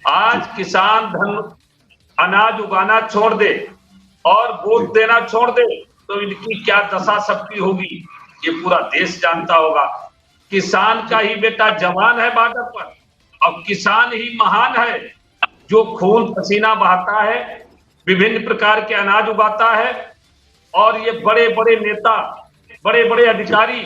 आज किसान धन अनाज उगाना छोड़ दे और वोट देना छोड़ दे तो इनकी क्या दशा सबकी होगी, ये पूरा देश जानता होगा। किसान का ही बेटा जवान है बॉर्डर पर, और किसान ही महान है जो खून पसीना बहाता है, विभिन्न प्रकार के अनाज उगाता है। और ये बड़े बड़े नेता, बड़े बड़े अधिकारी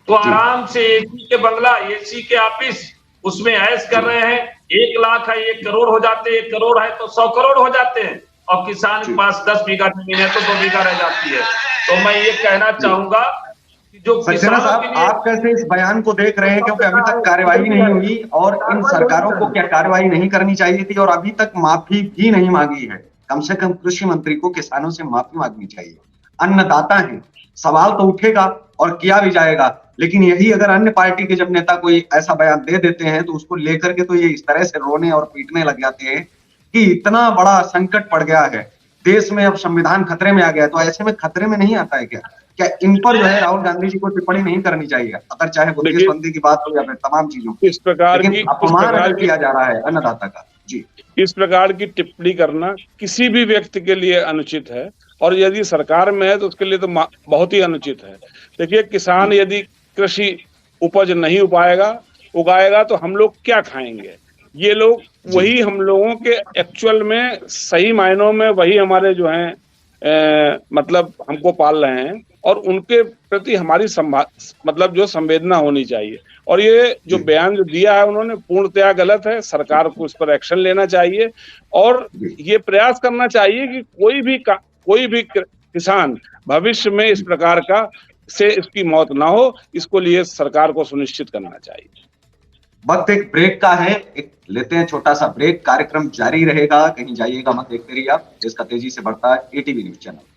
तो आराम से एसी के बंगला, एसी के ऑफिस, उसमें ऐश कर रहे हैं। 1 लाख है 1 करोड़ हो जाते हैं, 1 करोड़ है तो 100 करोड़ हो जाते हैं, और किसान के पास 10 बीघा जमीन है तो 2 बीघा रह जाती है। तो मैं ये कहना चाहूंगा कि जो सक्सेना साहब, आप कैसे इस बयान को देख रहे हैं, क्योंकि अभी तक कार्रवाई नहीं हुई और इन सरकारों को क्या कार्रवाई नहीं करनी चाहिए थी और अभी तक माफी भी नहीं मांगी है? कम से कम कृषि मंत्री को किसानों से माफी मांगनी चाहिए। अन्नदाता है, सवाल तो उठेगा और किया भी जाएगा, लेकिन यही अगर अन्य पार्टी के जब नेता कोई ऐसा बयान दे देते हैं तो उसको लेकर के तो ये इस तरह से रोने और पीटने लग जाते हैं कि इतना बड़ा संकट पड़ गया है देश में, अब संविधान खतरे में आ गया है। तो ऐसे में खतरे में नहीं आता है क्या? क्या इन पर जो है राहुल गांधी जी को टिप्पणी नहीं करनी चाहिए, अगर चाहे बुंदेलबंदी की बात हो या फिर तमाम चीजों की? इस प्रकार की अपमान किया जा रहा है अन्नदाता का। जी, इस प्रकार की टिप्पणी करना किसी भी व्यक्ति के लिए अनुचित है, और यदि सरकार में है तो उसके लिए तो बहुत ही अनुचित है। देखिए, किसान यदि कृषि उपज नहीं उगाएगा तो हम लोग क्या खाएंगे? ये लोग वही हम लोगों के एक्चुअल में सही मायनों में वही हमारे जो हैं मतलब हमको पाल रहे हैं, और उनके प्रति हमारी मतलब जो संवेदना होनी चाहिए। और ये जो बयान जो दिया है उन्होंने पूर्णतया गलत है। सरकार को इस पर एक्शन लेना चाहिए और ये प्रयास करना चाहिए कि कोई भी किसान भविष्य में इस प्रकार का से इसकी मौत ना हो, इसको लिए सरकार को सुनिश्चित करना चाहिए। वक्त एक ब्रेक का है, एक लेते हैं छोटा सा ब्रेक। कार्यक्रम जारी रहेगा, कहीं जाइएगा मत, देखते रहिए आप देश का तेजी से बढ़ता है एटीवी न्यूज चैनल।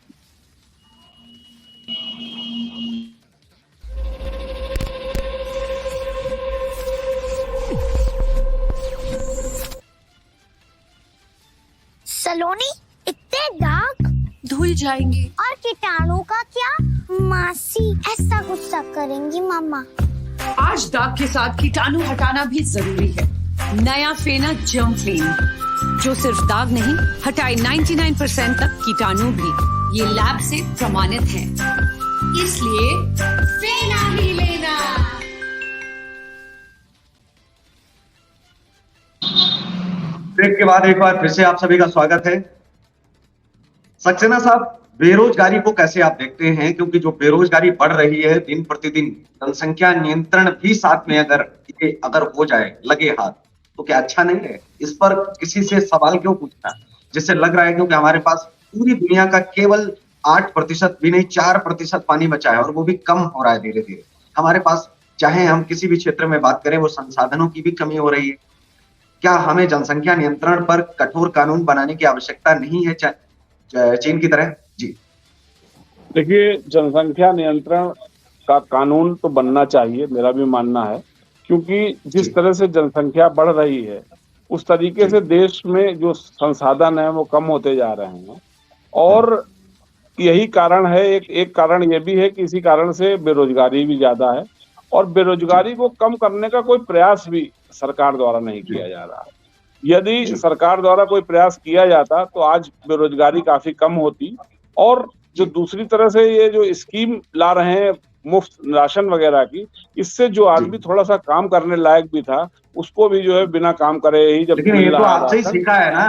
सलोनी, इतने दाग धुल जाएंगे। और कीटाणु का क्या? मासी ऐसा गुस्सा करेंगी मम्मा। आज दाग के साथ कीटाणु हटाना भी जरूरी है। नया फेना जर्म क्लीन, जो सिर्फ दाग नहीं हटाए 99% तक कीटाणु भी। ये लैब से प्रमाणित है, इसलिए फेना ही लेना। ब्रेक के बाद एक बार फिर से आप सभी का स्वागत है। सक्सेना साहब, बेरोजगारी को कैसे आप देखते हैं? क्योंकि जो बेरोजगारी बढ़ रही है दिन प्रतिदिन, जनसंख्या नियंत्रण भी साथ में अगर हो जाए लगे हाथ, तो क्या अच्छा नहीं है? इस पर किसी से सवाल क्यों पूछना, जिससे लग रहा है क्योंकि हमारे पास पूरी दुनिया का केवल 8% भी नहीं 4% पानी बचा है, और वो भी कम हो रहा है धीरे धीरे। हमारे पास चाहे हम किसी भी क्षेत्र में बात करें, वो संसाधनों की भी कमी हो रही है। क्या हमें जनसंख्या नियंत्रण पर कठोर कानून बनाने की आवश्यकता नहीं है चीन की तरह? जी देखिए, जनसंख्या नियंत्रण का कानून तो बनना चाहिए, मेरा भी मानना है, क्योंकि जिस तरह से जनसंख्या बढ़ रही है उस तरीके से देश में जो संसाधन है वो कम होते जा रहे हैं। और यही कारण है, एक कारण ये भी है कि इसी कारण से बेरोजगारी भी ज्यादा है, और बेरोजगारी को कम करने का कोई प्रयास भी सरकार द्वारा नहीं किया जा रहा है। यदि सरकार द्वारा कोई प्रयास किया जाता तो आज बेरोजगारी काफी कम होती। और जो दूसरी तरह से ये जो स्कीम ला रहे हैं मुफ्त राशन वगैरह की, इससे जो आदमी थोड़ा सा काम करने लायक भी था उसको भी जो है बिना काम करे ही जब लेकिन ये तो आपसे ही सीखा है ना,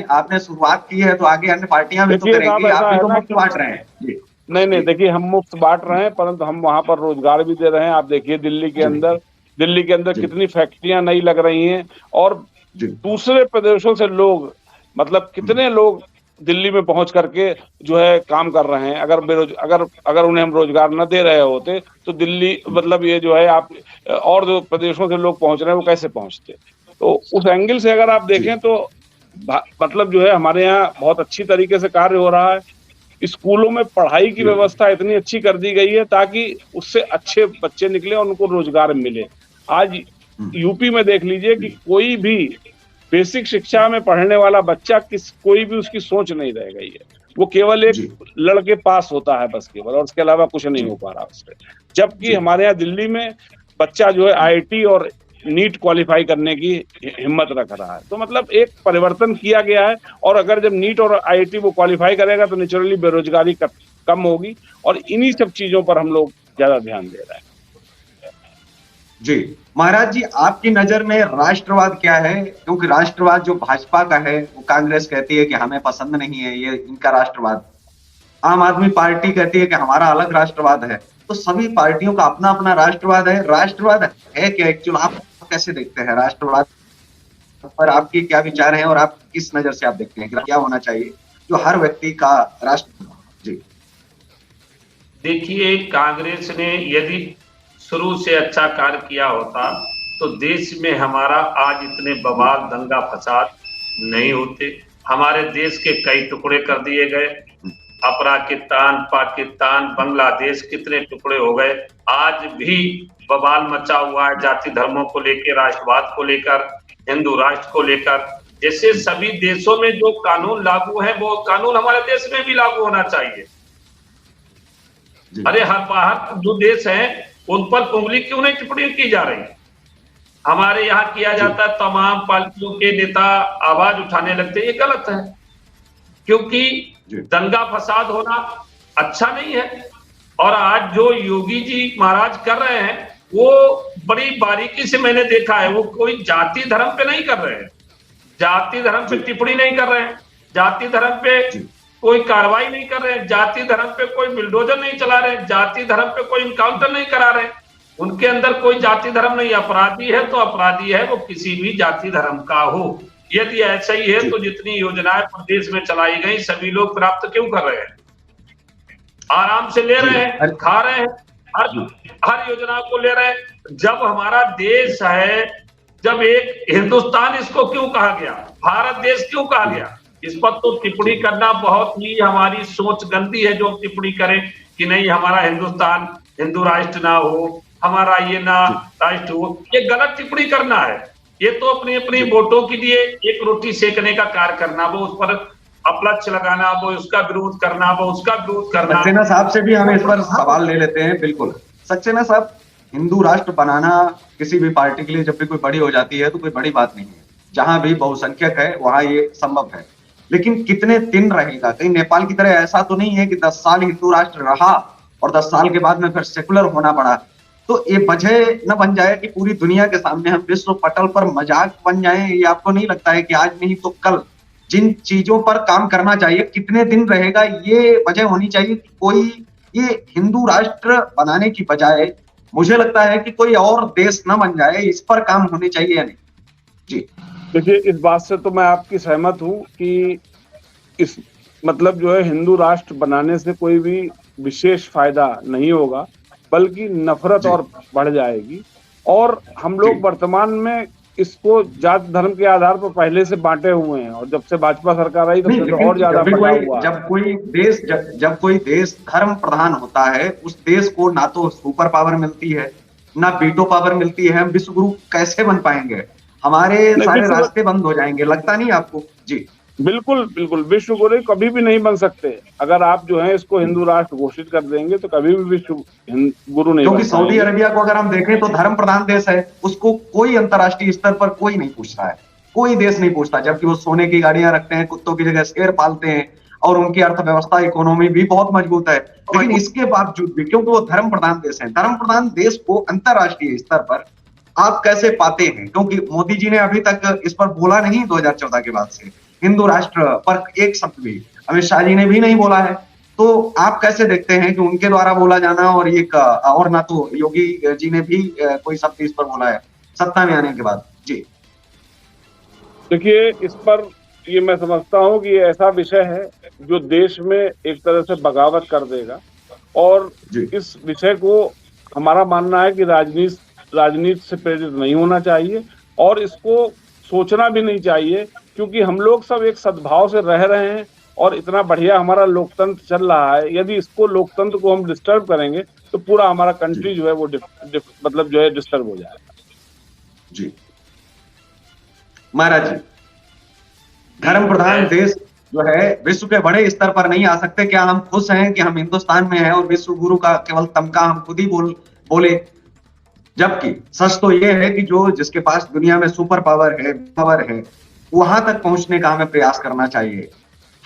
आपने शुरुआत की है तो आगे अन्य पार्टियां भी तो करेंगी। आप भी तो मुफ्त बांट रहे हैं। नहीं, देखिए, हम मुफ्त बांट रहे हैं, परंतु हम वहां पर रोजगार भी दे रहे हैं। आप देखिए दिल्ली के अंदर कितनी फैक्ट्रियां नई लग रही हैं, और दूसरे प्रदेशों से लोग, मतलब कितने लोग दिल्ली में पहुंच करके जो है काम कर रहे हैं। अगर उन्हें हम रोजगार न दे रहे होते तो दिल्ली, मतलब ये जो है आप और जो प्रदेशों से लोग पहुंच रहे हैं वो कैसे पहुंचते? तो उस एंगल से अगर आप देखें तो मतलब जो है हमारे यहाँ बहुत अच्छी तरीके से कार्य हो रहा है। स्कूलों में पढ़ाई की व्यवस्था इतनी अच्छी कर दी गई है ताकि उससे अच्छे बच्चे निकले और उनको रोजगार मिले। आज यूपी में देख लीजिए कि कोई भी बेसिक शिक्षा में पढ़ने वाला बच्चा कोई भी उसकी सोच नहीं रह गई है। वो केवल एक लड़के पास होता है बस केवल, और उसके अलावा कुछ नहीं हो पा रहा उससे। जबकि हमारे यहाँ दिल्ली में बच्चा जो है आईआईटी और नीट क्वालिफाई करने की हिम्मत रख रहा है। तो मतलब एक परिवर्तन किया गया है, और अगर जब नीट और आईआईटी वो क्वालिफाई करेगा तो नेचुरली बेरोजगारी कम होगी, और इन्हीं सब चीजों पर हम लोग ज्यादा ध्यान दे रहे हैं। जी महाराज जी, आपकी नजर में राष्ट्रवाद क्या है? क्योंकि राष्ट्रवाद जो भाजपा का है वो कांग्रेस कहती है कि हमें पसंद नहीं है, ये इनका राष्ट्रवाद। आम आदमी पार्टी कहती है कि हमारा अलग राष्ट्रवाद है। तो सभी पार्टियों का अपना अपना राष्ट्रवाद है। राष्ट्रवाद है क्या एक्चुअल? आप कैसे देखते हैं राष्ट्रवाद पर? आपके क्या विचार हैं और आप किस नजर से आप देखते हैं कि क्या होना चाहिए जो हर व्यक्ति का राष्ट्र? जी देखिए, कांग्रेस ने यदि शुरू से अच्छा कार्य किया होता तो देश में हमारा आज इतने बवाल दंगा फसाद नहीं होते। हमारे देश के कई टुकड़े कर दिए गए, अफगानिस्तान, पाकिस्तान, बांग्लादेश कितने टुकड़े हो गए। आज भी बवाल मचा हुआ है जाति धर्मों को लेकर, राष्ट्रवाद को लेकर, हिंदू राष्ट्र को लेकर। जैसे सभी देशों में जो कानून लागू है वो कानून हमारे देश में भी लागू होना चाहिए। अरे हर बाहर जो देश है उन पर उंगली क्यों नहीं टिप्पणी की जा रही? हमारे यहाँ किया जाता है, तमाम पार्टियों के नेता आवाज उठाने लगते हैं, ये गलत है। क्योंकि दंगा फसाद होना अच्छा नहीं है। और आज जो योगी जी महाराज कर रहे हैं वो बड़ी बारीकी से मैंने देखा है, वो कोई जाति धर्म पे नहीं कर रहे हैं, जाति धर्म पे टिप्पणी नहीं कर रहे हैं, जाति धर्म पे कोई कार्रवाई नहीं कर रहे हैं, जाति धर्म पे कोई बिल्डोजर नहीं चला रहे हैं, जाति धर्म पे कोई इनकाउंटर नहीं करा रहे हैं। उनके अंदर कोई जाति धर्म नहीं। अपराधी है तो अपराधी है, वो किसी भी जाति धर्म का हो। यदि ऐसा ही है तो जितनी योजनाएं प्रदेश में चलाई गई सभी लोग प्राप्त क्यों कर रहे हैं? आराम से ले रहे हैं, खा रहे हैं, हर योजना को ले रहे हैं। जब हमारा देश है, जब एक हिंदुस्तान इसको क्यों कहा गया, भारत देश क्यों कहा गया? इस पर तो टिप्पणी करना बहुत ही हमारी सोच गंदी है। जो टिप्पणी करें कि नहीं हमारा हिंदुस्तान हिंदू राष्ट्र ना हो, हमारा ये ना राष्ट्र हो, ये गलत टिप्पणी करना है। ये तो अपनी अपनी वोटों के लिए एक रोटी सेकने का कार्य करना, वो उस पर अपलक्ष्य लगाना, वो उसका विरोध करना, वो उसका विरोध करना। सक्सेना साहब से भी हम इस पर सवाल ले लेते हैं। बिल्कुल सक्सेना साहब, हिंदू राष्ट्र बनाना किसी भी पार्टी के लिए जब भी कोई बड़ी हो जाती है तो कोई बड़ी बात नहीं है। जहां भी बहुसंख्यक है वहां ये संभव है, लेकिन कितने दिन रहेगा? कहीं नेपाल की तरह ऐसा तो नहीं है कि 10 साल हिंदू राष्ट्र रहा और 10 साल के बाद में फिर सेकुलर होना पड़ा। तो ये वजह न बन जाए कि पूरी दुनिया के सामने हम विश्व पटल पर मजाक बन जाए। ये आपको नहीं लगता है कि आज नहीं तो कल जिन चीजों पर काम करना चाहिए कितने दिन रहेगा? ये वजह होनी चाहिए कि कोई ये हिंदू राष्ट्र बनाने की बजाय मुझे लगता है कि कोई और देश न बन जाए, इस पर काम होने चाहिए या नहीं? जी देखिए, इस बात से तो मैं आपकी सहमत हूं कि इस मतलब जो है हिंदू राष्ट्र बनाने से कोई भी विशेष फायदा नहीं होगा, बल्कि नफरत और बढ़ जाएगी। और हम लोग वर्तमान में इसको जाति धर्म के आधार पर पहले से बांटे हुए हैं, और जब से भाजपा सरकार आई तब से तो और ज्यादा बटा हुआ है। जब कोई देश धर्म प्रधान होता है, उस देश को ना तो सुपर पावर मिलती है ना वीटो पावर मिलती है। हम विश्व गुरु कैसे बन पाएंगे? हमारे सारे रास्ते बंद हो जाएंगे, लगता नहीं आपको? जी बिल्कुल बिल्कुल, विश्व गुरु कभी भी नहीं बन सकते। अगर आप जो है इसको हिंदू राष्ट्र घोषित कर देंगे तो कभी भी विश्व गुरु नहीं। क्योंकि सऊदी अरेबिया को अगर हम देखें तो धर्म प्रधान देश है, उसको कोई अंतर्राष्ट्रीय स्तर पर कोई नहीं पूछता है, कोई देश नहीं पूछता। जबकि वो सोने की गाड़ियां रखते हैं, कुत्तों की जगह शेर पालते हैं, और उनकी अर्थव्यवस्था इकोनॉमी भी बहुत मजबूत है। लेकिन इसके बावजूद भी, क्योंकि वो धर्म प्रधान देश है, धर्म प्रधान देश को अंतर्राष्ट्रीय स्तर पर आप कैसे पाते हैं? क्योंकि मोदी जी ने अभी तक इस पर बोला नहीं 2014 के बाद से, हिंदू राष्ट्र पर एक शब्द भी। अमित शाह जी ने भी नहीं बोला है। तो आप कैसे देखते हैं कि उनके द्वारा बोला जाना और ये और ना तो योगी जी ने भी कोई शब्द इस पर बोला है सत्ता में आने के बाद? जी देखिए, इस पर ये मैं समझता हूँ कि ऐसा विषय है जो देश में एक तरह से बगावत कर देगा, और इस विषय को हमारा मानना है कि राजनीति से प्रेरित नहीं होना चाहिए, और इसको सोचना भी नहीं चाहिए, क्योंकि हम लोग सब एक सद्भाव से रह रहे हैं और इतना बढ़िया हमारा लोकतंत्र चल रहा है। यदि इसको लोकतंत्र को हम डिस्टर्ब करेंगे तो पूरा हमारा कंट्री जो है वो मतलब जो है डिस्टर्ब हो जाएगा। जी महाराज जी, धर्म प्रधान देश जो है विश्व के बड़े स्तर पर नहीं आ सकते। क्या हम खुश हैं कि हम हिंदुस्तान में हैं और विश्व गुरु का केवल तमगा हम खुद ही बोले? जबकि सच तो ये है कि जिसके पास दुनिया में सुपर पावर है वहां तक पहुंचने का हमें प्रयास करना चाहिए।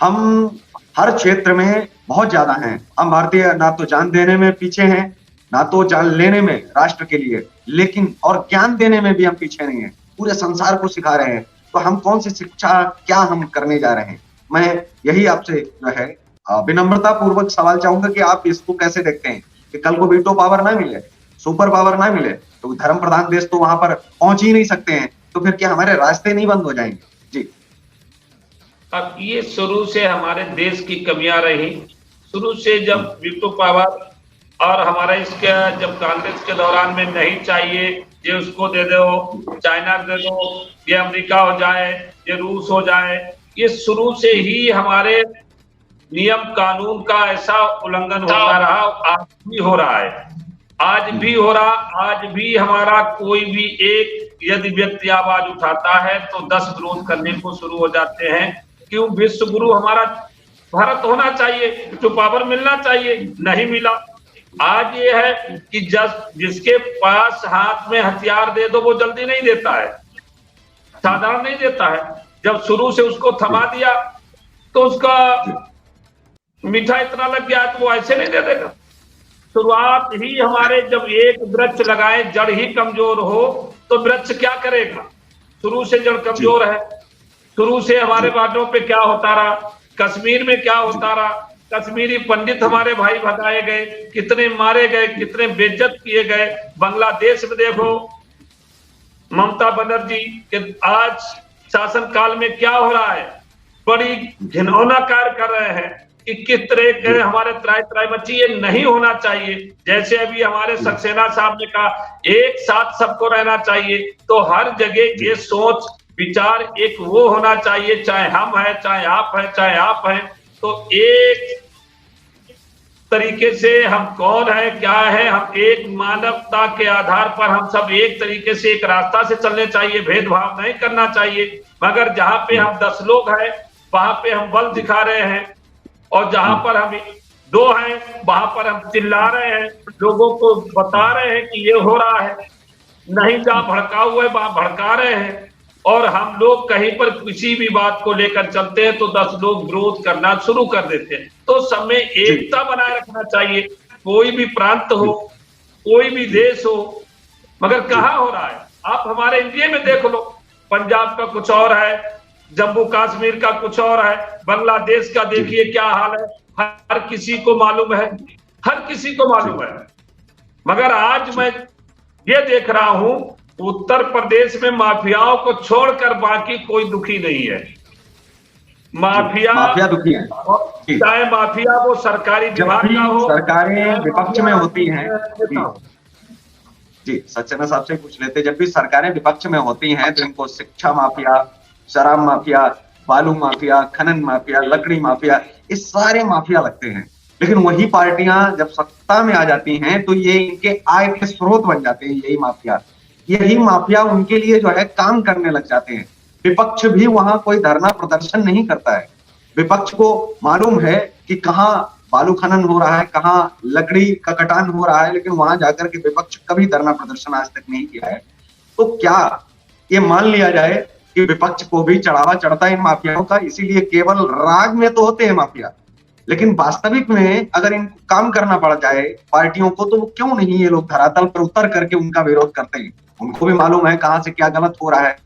हम हर क्षेत्र में बहुत ज्यादा हैं। हम भारतीय ना तो जान देने में पीछे हैं, ना तो जान लेने में राष्ट्र के लिए, लेकिन और ज्ञान देने में भी हम पीछे नहीं हैं। पूरे संसार को सिखा रहे हैं। तो हम कौन सी शिक्षा क्या हम करने जा रहे हैं? मैं यही आपसे जो है विनम्रता पूर्वक सवाल चाहूंगा कि आप इसको कैसे देखते हैं कि कल को वीटो पावर ना मिले, सुपर पावर ना मिले, तो धर्म प्रधान देश तो वहां पर पहुंच ही नहीं सकते हैं, तो फिर क्या हमारे रास्ते नहीं बंद हो जाएंगे? जी, अब ये शुरू से हमारे देश की कमियां रही। शुरू से जब वीटो पावर और हमारा इसका जब कांग्रेस के दौरान में नहीं चाहिए, ये उसको दे दो, चाइना दे दो, ये अमेरिका हो जाए, ये रूस हो जाए, ये शुरू से ही हमारे नियम कानून का ऐसा उल्लंघन होता रहा। आज भी हो रहा है, आज भी हो रहा। आज भी हमारा कोई भी एक यदि व्यक्ति आवाज उठाता है तो 10 विरोध करने को शुरू हो जाते हैं। क्यों? विश्व गुरु हमारा भारत होना चाहिए, तो पावर मिलना चाहिए, नहीं मिला। आज ये है कि जिसके पास हाथ में हथियार दे दो वो जल्दी नहीं देता है, साधारण नहीं देता है। जब शुरू से उसको थमा दिया तो उसका मीठा इतना लग गया तो वो ऐसे नहीं दे देगा। शुरुआत ही हमारे जब एक वृक्ष लगाए, जड़ ही कमजोर हो तो वृक्ष क्या करेगा? शुरू से जड़ कमजोर है। शुरू से हमारे बातों पे क्या होता रहा, कश्मीर में क्या होता रहा, कश्मीरी पंडित हमारे भाई भगाए गए, कितने मारे गए, कितने बेइज्जत किए गए। बांग्लादेश में देखो ममता बनर्जी के आज शासन काल में क्या हो रहा है, बड़ी घिनौना कार्य कर रहे हैं कि किस तरह के हमारे त्राई मची। ये नहीं होना चाहिए। जैसे अभी हमारे सक्सेना साहब ने कहा एक साथ सबको रहना चाहिए, तो हर जगह ये सोच विचार एक वो होना चाहिए, चाहे हम है, चाहे आप है, चाहे आप है, तो एक तरीके से हम कौन है, क्या है, हम एक मानवता के आधार पर हम सब एक तरीके से एक रास्ता से चलने चाहिए, भेदभाव नहीं करना चाहिए। मगर जहां पे हम 10 लोग हैं वहां पे हम बल दिखा रहे हैं, और जहां पर हम 2 हैं वहां पर हम चिल्ला रहे हैं, लोगों को बता रहे हैं कि ये हो रहा है। नहीं जहां भड़का हुआ है वहां भड़का रहे हैं। और हम लोग कहीं पर किसी भी बात को लेकर चलते हैं तो 10 लोग विरोध करना शुरू कर देते हैं। तो सब में एकता बनाए रखना चाहिए, कोई भी प्रांत हो, कोई भी देश हो। मगर कहाँ हो रहा है? आप हमारे इंडिया में देख लो, पंजाब का कुछ और है, जम्मू कश्मीर का कुछ और है, बांग्लादेश का देखिए क्या हाल है। हर किसी को मालूम है, हर किसी को मालूम है। मगर आज मैं ये देख रहा हूं उत्तर प्रदेश में माफियाओं को छोड़कर बाकी कोई दुखी नहीं है। माफिया दुखी है, चाहे माफिया वो सरकारी विभाग का हो, सरकारें विपक्ष में होती हैं। जी सक्सेना साहब से पूछ लेते, जब भी सरकारें विपक्ष में होती हैं तो इनको शिक्षा माफिया, शराब माफिया, बालू माफिया, खनन माफिया, लकड़ी माफिया, ये सारे माफिया लगते हैं। लेकिन वही पार्टियां जब सत्ता में आ जाती हैं तो ये इनके आय के स्रोत बन जाते हैं। यही माफिया उनके लिए जो है काम करने लग जाते हैं। विपक्ष भी वहां कोई धरना प्रदर्शन नहीं करता है। विपक्ष को मालूम है कि कहाँ बालू खनन हो रहा है, कहाँ लकड़ी का कटान हो रहा है, लेकिन वहां जाकर के विपक्ष कभी धरना प्रदर्शन आज तक नहीं किया है। तो क्या ये मान लिया जाए कि विपक्ष को भी चढ़ावा चढ़ता है इन माफियाओं का? इसीलिए केवल राग में तो होते हैं माफिया, लेकिन वास्तविक में अगर इनको काम करना पड़ जाए पार्टियों को, तो क्यों नहीं ये लोग धरातल पर उतर करके उनका विरोध करते हैं? उनको भी मालूम है कहाँ से क्या गलत हो रहा है,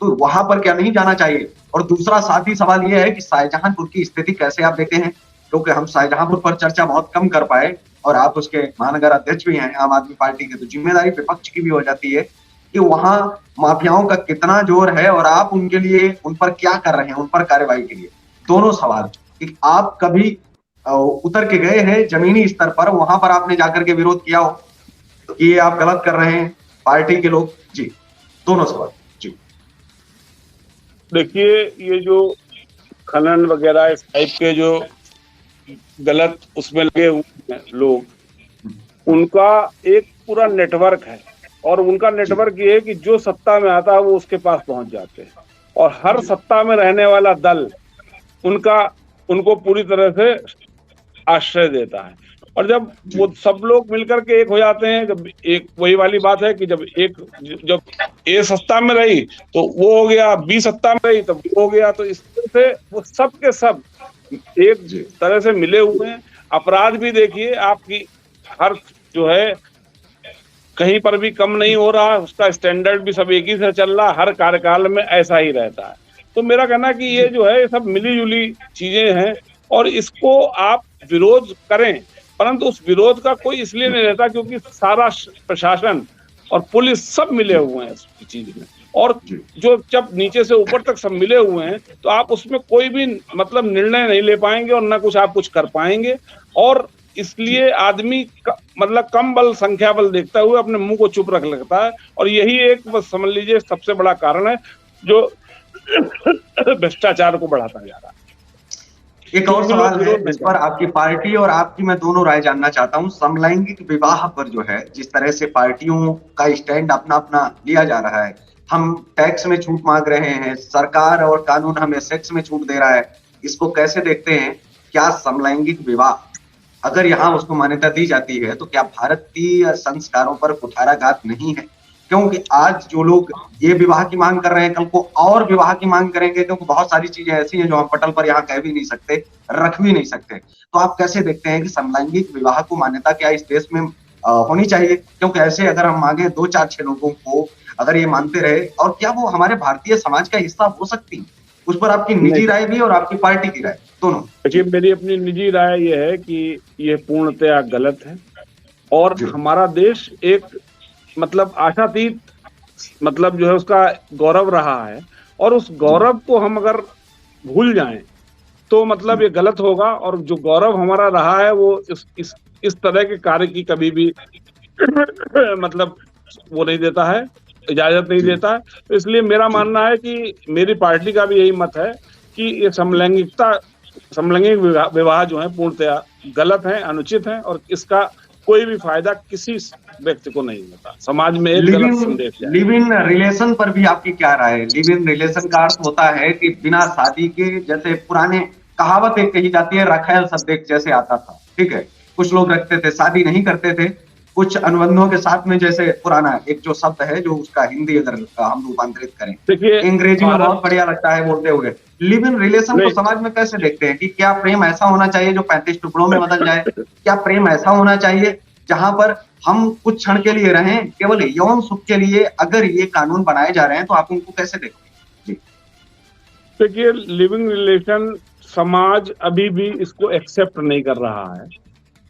तो वहां पर क्या नहीं जाना चाहिए? और दूसरा साथ ही सवाल यह है कि शाहजहांपुर की स्थिति कैसे आप देखते हैं? क्योंकि हम शाहजहांपुर पर चर्चा बहुत कम कर पाए और आप उसके महानगर अध्यक्ष भी हैं आम आदमी पार्टी के, तो जिम्मेदारी विपक्ष की भी हो जाती है कि वहां माफियाओं का कितना जोर है और आप उनके लिए उन पर क्या कर रहे हैं, उन पर कार्रवाई के लिए। दोनों सवाल कि आप कभी उतर के गए हैं जमीनी स्तर पर, वहां पर आपने जाकर के विरोध किया हो कि ये आप गलत कर रहे हैं पार्टी के लोग? जी दोनों सवाल। जी देखिए, ये जो खनन वगैरह इस टाइप के जो गलत उसमें लगे हुए हैं लोग, उनका एक पूरा नेटवर्क है, और उनका नेटवर्क ये है कि जो सत्ता में आता है वो उसके पास पहुंच जाते हैं, और हर सत्ता में रहने वाला दल उनको पूरी तरह से आश्रय देता है। और जब वो सब लोग मिलकर के एक हो जाते हैं, जब एक वही वाली बात है कि जब ए सत्ता में रही तो वो हो गया, बी सत्ता में रही तो वो हो गया, तो इस तरह से वो सब के सब एक तरह से मिले हुए हैं। अपराध भी देखिए आपकी हर जो है कहीं पर भी कम नहीं हो रहा, उसका स्टैंडर्ड भी सब एक ही से चल रहा, हर कार्यकाल में ऐसा ही रहता है। तो मेरा कहना है कि ये जो है सब मिली जुली चीजें हैं, और इसको आप विरोध करें, परंतु उस विरोध का कोई इसलिए नहीं रहता क्योंकि सारा प्रशासन और पुलिस सब मिले हुए हैं इस चीज में, और जो जब नीचे से ऊपर तक सब मिले हुए हैं तो आप उसमें कोई भी मतलब निर्णय नहीं ले पाएंगे और ना कुछ आप कुछ कर पाएंगे। और इसलिए आदमी मतलब कम बल संख्या बल देखता हुए अपने मुंह को चुप रख लगता है, और यही एक बस समझ लीजिए सबसे बड़ा कारण है जो भ्रष्टाचार को बढ़ाता जा रहा है। एक और सवाल है इस पर आपकी पार्टी और आपकी मैं दोनों राय जानना चाहता हूं। समलैंगिक विवाह पर जो है जिस तरह से पार्टियों का स्टैंड अपना अपना लिया जा रहा है, हम टैक्स में छूट मांग रहे हैं, सरकार और कानून हमें सेक्स में छूट दे रहा है, इसको कैसे देखते हैं? क्या समलैंगिक विवाह अगर यहाँ उसको मान्यता दी जाती है तो क्या भारतीय संस्कारों पर कुठाराघात नहीं है? क्योंकि आज जो लोग ये विवाह की मांग कर रहे हैं कल को और विवाह की मांग करेंगे, क्योंकि बहुत सारी चीजें ऐसी हैं जो हम पटल पर यहाँ कह भी नहीं सकते, रख भी नहीं सकते। तो आप कैसे देखते हैं कि समलैंगिक विवाह को मान्यता क्या इस देश में होनी चाहिए? क्योंकि ऐसे अगर हम मांगे 2-4-6 लोगों को अगर ये मानते रहे, और क्या वो हमारे भारतीय समाज का हिस्सा हो सकती? उस पर आपकी निजी राय भी और आपकी पार्टी की राय दोनों। देखिए, मेरी अपनी निजी राय ये है कि ये पूर्णतया गलत है, और हमारा देश एक मतलब आशातीत मतलब जो है उसका गौरव रहा है, और उस गौरव को हम अगर भूल जाएं तो मतलब ये गलत होगा, और जो गौरव हमारा रहा है वो इस तरह के कार्य की कभी भी मतलब वो नहीं देता है, इजाजत नहीं देता है। तो इसलिए मेरा मानना है कि मेरी पार्टी का भी यही मत है कि ये समलैंगिक विवाह जो है पूर्णतया गलत है, अनुचित है, और इसका कोई भी फायदा किसी व्यक्ति को नहीं होता। समाज में एक गलत संदेश है। लिव इन रिलेशन पर भी आपकी क्या राय है? लिव इन रिलेशन का अर्थ होता है कि बिना शादी के, जैसे पुराने कहावत एक कही जाती है, रखैल सद्देक जैसे आता था, ठीक है, कुछ लोग रखते थे, शादी नहीं करते थे, कुछ अनुबंधों के साथ में, जैसे पुराना एक जो शब्द है जो उसका हिंदी अगर हम रूपांतरित करें, अंग्रेजी में बहुत बढ़िया लगता है बोलते हुए। लिव इन रिलेशन को समाज में कैसे देखते हैं कि क्या प्रेम ऐसा होना चाहिए जो 35 टुकड़ों में बदल जाए? क्या प्रेम ऐसा होना चाहिए जहां पर हम कुछ क्षण के लिए रहें, केवल यौन सुख के लिए? अगर ये कानून बनाए जा रहे हैं तो आप उनको कैसे देखते हैं? देखिए, लिविंग रिलेशन समाज अभी भी इसको एक्सेप्ट नहीं कर रहा है।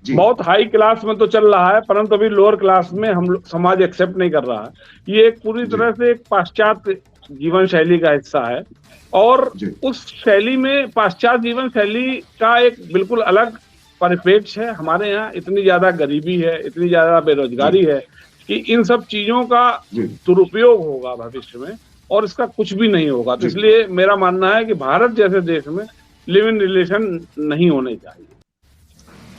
बहुत हाई क्लास में तो चल रहा है, परंतु अभी लोअर क्लास में हम समाज एक्सेप्ट नहीं कर रहा है। ये एक पूरी तरह से एक पाश्चात्य जीवन शैली का हिस्सा है, और उस शैली में पाश्चात्य जीवन शैली का एक बिल्कुल अलग परिप्रेक्ष्य है। हमारे यहाँ इतनी ज्यादा गरीबी है, इतनी ज्यादा बेरोजगारी है कि इन सब चीजों का दुरुपयोग होगा भविष्य में, और इसका कुछ भी नहीं होगा। तो इसलिए मेरा मानना है कि भारत जैसे देश में लिव इन रिलेशन नहीं होने चाहिए।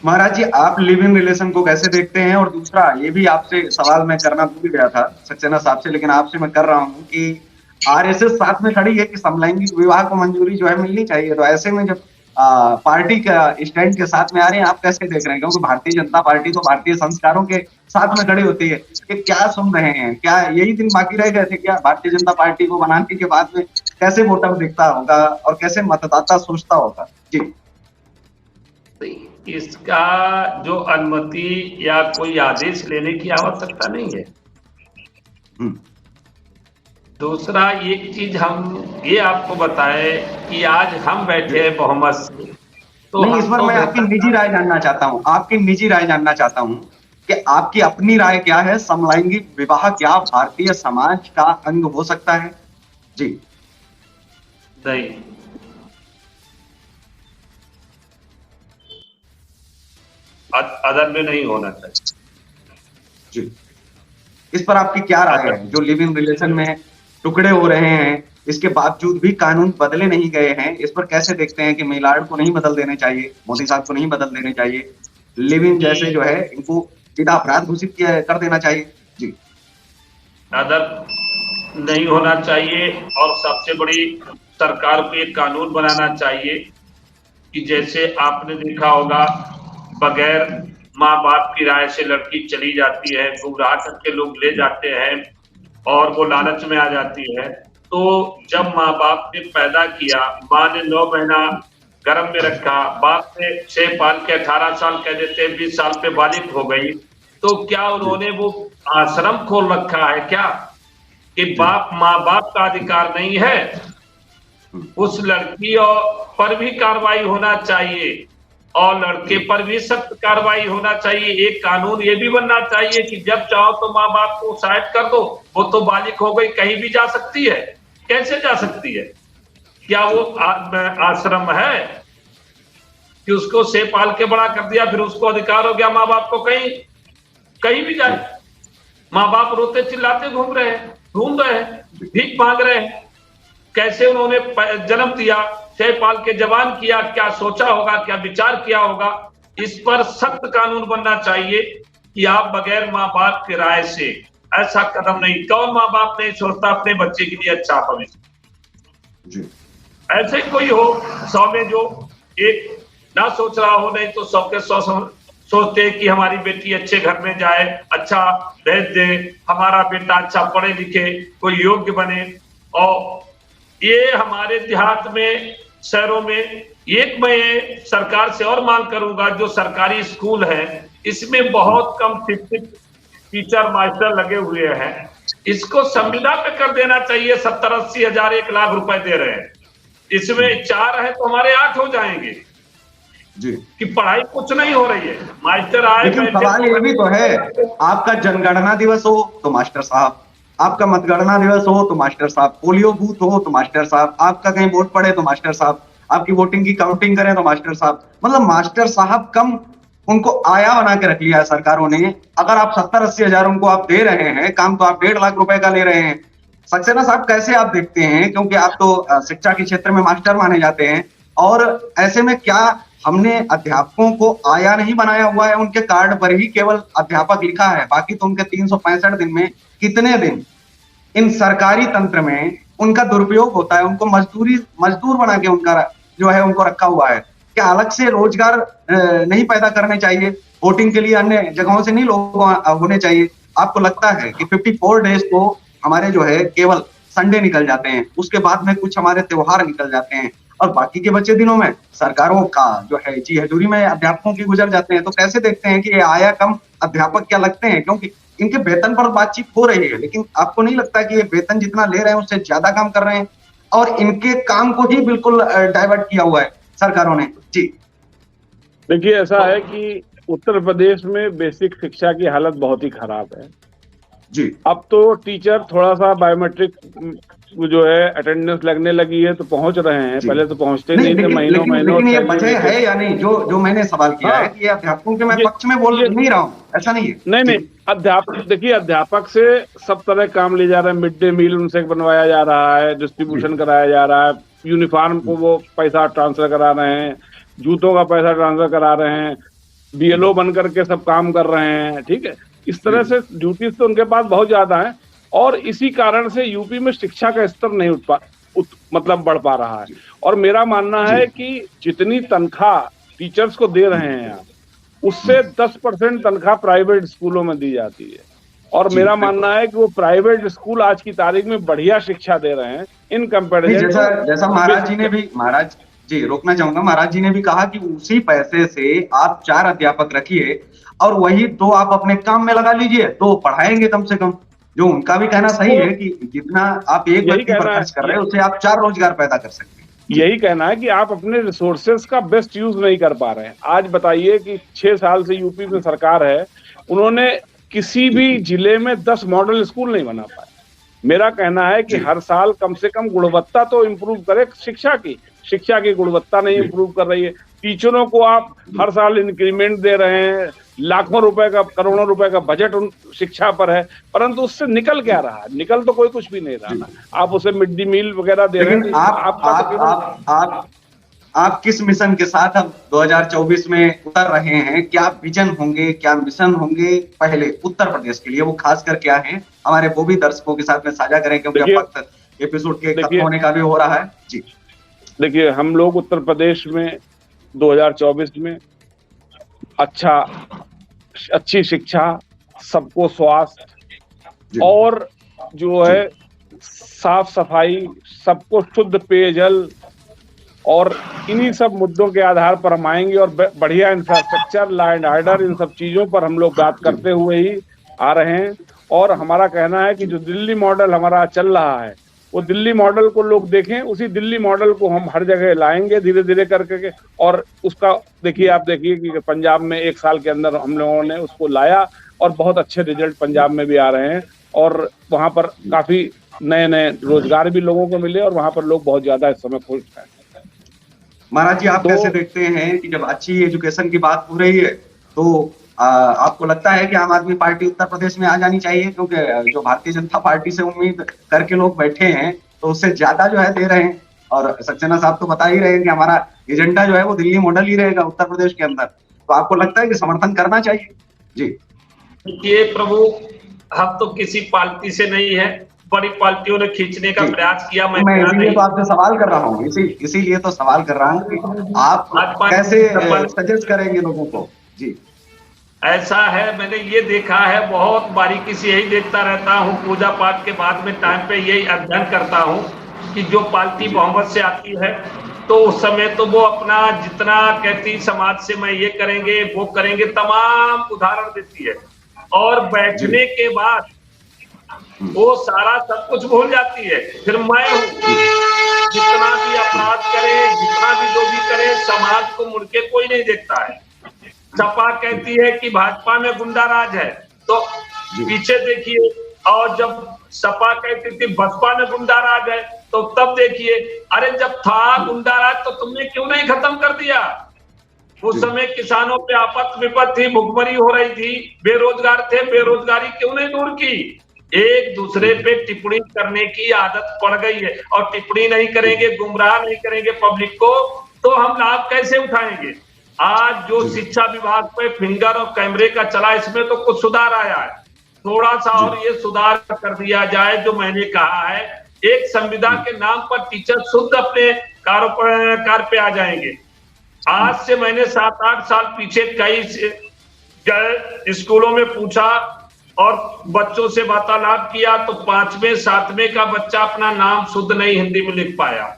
महाराज जी, आप लिव इन रिलेशन को कैसे देखते हैं? और दूसरा ये भी आपसे सवाल मैं करना भूल गया था सक्सेना साहब से, लेकिन आपसे मैं कर रहा हूं कि आरएसएस साथ में खड़ी है कि समलैंगिक विवाह को मंजूरी जो है मिलनी चाहिए, तो ऐसे में जब पार्टी का स्टैंड के साथ में आ रहे हैं, आप कैसे देख रहे हैं? क्योंकि भारतीय जनता पार्टी तो भारतीय संस्कारों के साथ में खड़ी होती है। कि क्या सुन रहे हैं? क्या यही दिन बाकी रह गए थे क्या? भारतीय जनता पार्टी को बनाने के बाद में कैसे वोटर दिखता होगा और कैसे मतदाता सोचता होगा? जी, इसका जो अनुमति या कोई आदेश लेने की आवश्यकता नहीं है। दूसरा एक चीज हम ये आपको बताए कि आज हम बैठे हैं बहुमत से, तो नहीं, इस पर मैं आपकी निजी राय जानना चाहता हूँ। आपकी निजी राय जानना चाहता हूँ कि आपकी अपनी राय क्या है? समलैंगिक विवाह क्या भारतीय समाज का अंग हो सकता है? जी नहीं, अदर में नहीं होना चाहिए। जी, इस पर आपकी क्या राय है? जो लिव इन रिलेशन में टुकड़े हो रहे हैं, इसके बावजूद भी कानून बदले नहीं गए हैं। इस पर कैसे देखते हैं कि मिलाड को नहीं बदल देने चाहिए, मोदी साहब को नहीं बदल देने चाहिए, लिव इन जैसे जो है इनको सीधा अपराध घोषित किया कर देना चाहिए? जी, अदर नहीं होना चाहिए। और सबसे बड़ी सरकार को एक कानून बनाना चाहिए कि जैसे आपने देखा होगा, बगैर माँ बाप की राय से लड़की चली जाती है, गुमराह करके लोग ले जाते हैं और वो लालच में आ जाती है। तो जब माँ बाप ने पैदा किया, माँ ने 9 महीना गर्भ में रखा, बाप ने 6 पाल के 18 साल कह देते, 20 साल पे बालिग हो गई, तो क्या उन्होंने वो आश्रम खोल रखा है क्या कि बाप माँ बाप का अधिकार नहीं है? उस लड़की पर भी कार्रवाई होना चाहिए और लड़के पर भी सख्त कार्रवाई होना चाहिए। एक कानून ये भी बनना चाहिए कि जब चाहो तो माँ बाप को साइड कर दो, वो तो बालिग हो गई, कहीं भी जा सकती है। कैसे जा सकती है? क्या वो आश्रम है कि उसको से पाल के बड़ा कर दिया, फिर उसको अधिकार हो गया माँ बाप को कहीं भी जाए? माँ बाप रोते चिल्लाते घूम रहे हैं, भीख मांग रहे हैं। कैसे उन्होंने जन्म दिया, से पाल के जवान किया, क्या सोचा होगा, क्या विचार किया होगा? इस पर सख्त कानून बनना चाहिए कि आप बगैर माँ बाप की राय से ऐसा कदम नहीं। कौन माँ बाप नहीं सोचता अपने बच्चे के लिए अच्छा भविष्य? ऐसे कोई हो 100 में जो एक ना सोच रहा हो, नहीं तो 100 के 100 सोचते हैं कि हमारी बेटी अच्छे घर में जाए, अच्छा भेज दे, हमारा बेटा अच्छा पढ़े लिखे, कोई योग्य बने। और ये हमारे देहात में, शहरों में, एक मैं सरकार से और मांग करूंगा, जो सरकारी स्कूल है इसमें बहुत कम शिक्षित टीचर मास्टर लगे हुए हैं, इसको संविदा पे कर देना चाहिए। 70-80 हजार 1 लाख रुपए दे रहे हैं, इसमें 4 है तो हमारे 8 हो जाएंगे जी, कि पढ़ाई कुछ नहीं हो रही है। मास्टर आए, लेकिन सवाल ये भी तो है, आपका जनगणना दिवस हो तो मास्टर साहब, आपका मतगणना दिवस हो तो मास्टर साहब, पोलियो बूथ हो तो मास्टर साहब, आपका कहीं वोट पड़े तो मास्टर साहब, आपकी वोटिंग की काउंटिंग करें तो मास्टर साहब। मतलब मास्टर साहब कम, उनको आया बना के रख लिया है सरकारों ने। अगर आप 70-80 हजार उनको आप दे रहे हैं, काम तो आप 1.5 लाख रुपए का ले रहे हैं। सक्सेना साहब, कैसे आप देखते हैं, क्योंकि आप तो शिक्षा के क्षेत्र में मास्टर माने जाते हैं, और ऐसे में क्या हमने अध्यापकों को आया नहीं बनाया हुआ है? उनके कार्ड पर ही केवल अध्यापक लिखा है, बाकी तो उनके 365 दिन में कितने दिन इन सरकारी तंत्र में उनका दुरुपयोग होता है, उनको मजदूर बना के उनका जो है उनको रखा हुआ है। क्या अलग से रोजगार नहीं पैदा करने चाहिए? वोटिंग के लिए अन्य जगहों से नहीं लोग होने चाहिए? आपको लगता है कि 54 डेज तो हमारे जो है केवल संडे निकल जाते हैं, उसके बाद में कुछ हमारे त्योहार निकल जाते हैं, और बाकी के बचे दिनों में सरकारों का जो है जी हजूरी में अध्यापकों की गुजर जाते हैं? तो कैसे देखते हैं कि ये आया कम अध्यापक क्या लगते हैं? क्योंकि इनके वेतन पर बातचीत हो रही है, लेकिन आपको नहीं लगता कि ये वेतन जितना ले रहे हैं उससे ज्यादा काम कर रहे हैं, और इनके काम को ही बिल्कुल डाइवर्ट किया हुआ है सरकारों ने? जी देखिए, ऐसा है कि उत्तर प्रदेश में बेसिक शिक्षा की हालत बहुत ही खराब है जी। अब तो टीचर थोड़ा सा बायोमेट्रिक जो है अटेंडेंस लगने लगी है तो पहुंच रहे हैं, पहले तो पहुंचते नहीं थे, महीनों। लेकिन ये वजह है या नहीं जो मैंने सवाल किया है कि ये अध्यापकों के मैं पक्ष में बोल नहीं रहा हूँ, ऐसा नहीं है। नहीं, अध्यापक, देखिए अध्यापक से सब तरह काम ले जा रहा है, मिड डे मील उनसे बनवाया जा रहा है, डिस्ट्रीब्यूशन कराया जा रहा है, यूनिफॉर्म को वो पैसा ट्रांसफर करा रहे हैं, जूतों का पैसा ट्रांसफर करा रहे हैं, BLO बन करके सब काम कर रहे हैं, ठीक है। इस तरह से ड्यूटीज तो उनके पास बहुत ज्यादा है, और इसी कारण से यूपी में शिक्षा का स्तर नहीं मतलब बढ़ पा रहा है। और मेरा मानना है कि जितनी तनख्वाह टीचर्स को दे रहे हैं उससे 10% तनख्वाह प्राइवेट स्कूलों में दी जाती है, और मेरा मानना है कि वो प्राइवेट स्कूल आज की तारीख में बढ़िया शिक्षा दे रहे हैं इन कंपैरिजन। जैसा महाराज जी ने भी, महाराज जी रोकना चाहूंगा, महाराज जी ने भी कहा कि उसी पैसे से आप 4 अध्यापक रखिए और वही 2 आप अपने काम में लगा लीजिए, तो पढ़ाएंगे कम से कम। जो उनका भी कहना सही है कि जितना आप एक व्यक्ति पर खर्च कर रहे हैं उससे आप 4 रोजगार पैदा कर सकते हैं। यही कहना है कि आप अपने रिसोर्सेज का बेस्ट यूज नहीं कर पा रहे हैं। आज बताइए कि 6 साल से यूपी में सरकार है, उन्होंने किसी भी जिले में 10 मॉडल स्कूल नहीं बना पाए। मेरा कहना है कि हर साल कम से कम गुणवत्ता तो इम्प्रूव करे, शिक्षा की गुणवत्ता नहीं इम्प्रूव कर रही है। टीचरों को आप हर साल इंक्रीमेंट दे रहे हैं, लाखों रुपए का, करोड़ों रुपए का बजट उन शिक्षा पर है, परंतु उससे निकल क्या रहा है? निकल तो कोई कुछ भी नहीं रहा ना। आप उसे मिड डे मील वगैरह दे रहे हैं। लेकिन आप किस मिशन के साथ अब 2024 में उतर रहे हैं? क्या विजन होंगे, क्या मिशन होंगे पहले उत्तर प्रदेश के लिए, वो खासकर क्या है, हमारे वो भी दर्शकों के साथ में साझा करें, क्योंकि अब वक्त एपिसोड के खत्म होने का भी हो रहा है जी। देखिए, हम लोग उत्तर प्रदेश में 2024 में अच्छी शिक्षा, सबको स्वास्थ्य और जो है साफ सफाई, सबको शुद्ध पेयजल और इन्हीं सब मुद्दों के आधार पर हम आएंगे और बढ़िया इंफ्रास्ट्रक्चर, लॉ एंड ऑर्डर, इन सब चीजों पर हम लोग बात करते हुए ही आ रहे हैं। और हमारा कहना है कि जो दिल्ली मॉडल हमारा चल रहा है, वो दिल्ली मॉडल को लोग देखें, उसी दिल्ली मॉडल को हम हर जगह लाएंगे धीरे धीरे करके। और उसका देखिए, आप देखिए कि पंजाब में 1 साल के अंदर हम लोगों ने उसको लाया और बहुत अच्छे रिजल्ट पंजाब में भी आ रहे हैं, और वहां पर काफी नए नए रोजगार भी लोगों को मिले और वहां पर लोग बहुत ज्यादा इस समय खुश हैं। महाराज जी, आप कैसे देखते हैं कि जब अच्छी एजुकेशन की बात हो रही है तो आपको लगता है कि आम आदमी पार्टी उत्तर प्रदेश में आ जानी चाहिए? क्योंकि जो भारतीय जनता पार्टी से उम्मीद करके लोग बैठे हैं तो उससे ज्यादा जो है दे रहे हैं, और सक्सेना साहब तो बता ही रहे हैं कि हमारा एजेंडा जो है वो दिल्ली मॉडल ही रहेगा उत्तर प्रदेश के अंदर। तो आपको लगता है कि समर्थन करना चाहिए? जी ये प्रभु, हम तो किसी पार्टी से नहीं है, बड़ी पार्टियों ने खींचने का प्रयास किया। मैं इसीलिए तो आपसे सवाल कर रहा हूँ, इसीलिए तो सवाल कर रहा हूँ कि आप कैसे सजेस्ट करेंगे लोगों को? जी ऐसा है, मैंने ये देखा है, बहुत बारीकी से यही देखता रहता हूँ, पूजा पाठ के बाद में टाइम पे यही अध्ययन करता हूँ कि जो पार्टी बहुमत से आती है तो उस समय तो वो अपना जितना कहती समाज से मैं ये करेंगे वो करेंगे, तमाम उदाहरण देती है, और बैठने के बाद वो सारा सब कुछ भूल जाती है। फिर मैं हूँ, जितना भी अपराध करे, जितना भी जो भी करे, समाज को मुड़ के कोई नहीं देखता है। सपा कहती है कि भाजपा में गुंडा राज है, तो पीछे देखिए, और जब सपा कहती थी बसपा में गुंडा राज है, तो तब देखिए, अरे जब था गुंडा राज तो तुमने क्यों नहीं खत्म कर दिया? उस समय किसानों पे आपत विपत थी, भुखमरी हो रही थी, बेरोजगार थे, बेरोजगारी क्यों नहीं दूर की? एक दूसरे पे टिप्पणी करने की आदत पड़ गई है, और टिप्पणी नहीं करेंगे, गुमराह नहीं करेंगे पब्लिक को, तो हम लाभ कैसे उठाएंगे? आज जो शिक्षा विभाग पे फिंगर और कैमरे का चला, इसमें तो कुछ सुधार आया है, थोड़ा सा और ये सुधार कर दिया जाए। जो मैंने कहा है, एक संविदा के नाम पर टीचर शुद्ध अपने कार्य पे आ जाएंगे। आज से मैंने 7-8 साल पीछे कई स्कूलों में पूछा और बच्चों से वार्तालाप किया, तो 5वें 7वें का बच्चा अपना नाम शुद्ध नहीं हिंदी में लिख पाया।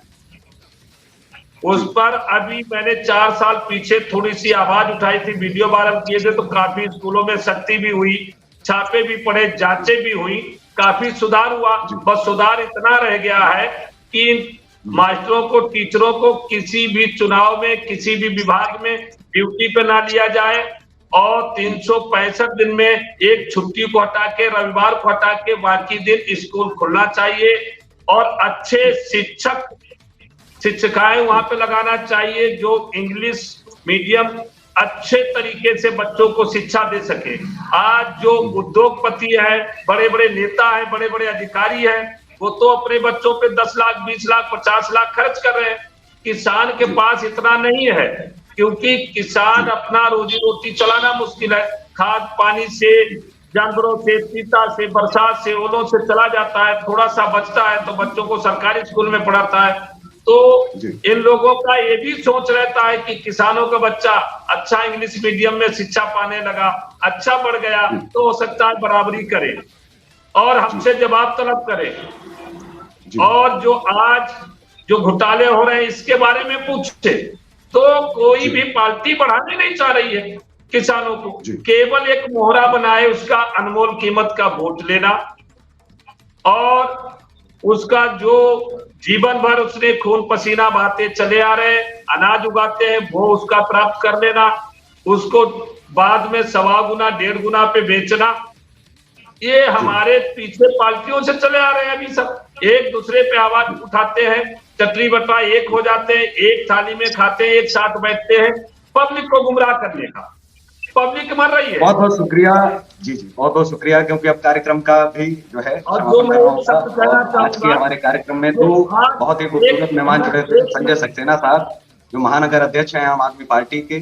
उस पर अभी मैंने 4 साल पीछे थोड़ी सी आवाज उठाई थी, वीडियो वायरल किए थे, तो काफी स्कूलों में सख्ती भी हुई, छापे भी पड़े, जांचें भी हुई, काफी सुधार हुआ। बस सुधार इतना रह गया है कि मास्टरों को, टीचरों को किसी भी चुनाव में, किसी भी विभाग में ड्यूटी पे ना लिया जाए, और 365 दिन में एक छुट्टी को हटा के, रविवार को हटा के बाकी दिन स्कूल खुलना चाहिए, और अच्छे शिक्षिकाएं वहां पे लगाना चाहिए जो इंग्लिश मीडियम अच्छे तरीके से बच्चों को शिक्षा दे सके। आज जो उद्योगपति है, बड़े बड़े नेता है, बड़े बड़े अधिकारी है, वो तो अपने बच्चों पे 10 लाख, 20 लाख, 50 लाख खर्च कर रहे हैं। किसान के पास इतना नहीं है, क्योंकि किसान अपना रोजी रोटी चलाना मुश्किल है, खाद पानी से, जानवरों से, सीता से, बरसात से, ओलों से चला जाता है, थोड़ा सा बचता है तो बच्चों को सरकारी स्कूल में पढ़ाता है। तो इन लोगों का ये भी सोच रहता है कि किसानों का बच्चा अच्छा इंग्लिश मीडियम में शिक्षा पाने लगा, अच्छा बढ़ गया, तो हो सकता है बराबरी करे और हमसे जवाब तलब करे, और जो आज जो घोटाले हो रहे हैं इसके बारे में पूछे। तो कोई भी पार्टी बढ़ाने नहीं चाह रही है किसानों को, केवल एक मोहरा बनाए उसका अनमोल कीमत का वोट लेना, और उसका जो जीवन भर उसने खून पसीना बहाते चले आ रहे, अनाज उगाते हैं, वो उसका प्राप्त कर लेना, उसको बाद में 1.25 गुना 1.5 गुना पे बेचना। ये हमारे पीछे पार्टियों से चले आ रहे हैं। अभी सब एक दूसरे पे आवाज उठाते हैं, चटनी बटा एक हो जाते हैं, एक थाली में खाते हैं, एक साथ बैठते हैं, पब्लिक को गुमराह करने का। पब्लिक मर रही है। बहुत बहुत शुक्रिया जी, बहुत बहुत शुक्रिया, क्योंकि अब कार्यक्रम का भी जो है और जो मैं शब्द कहना आज के चाहूंगा, हमारे कार्यक्रम में दो बहुत ही खूबसूरत मेहमान जुड़े थे। संजय सक्सेना साहब जो महानगर अध्यक्ष हैं आम आदमी पार्टी के,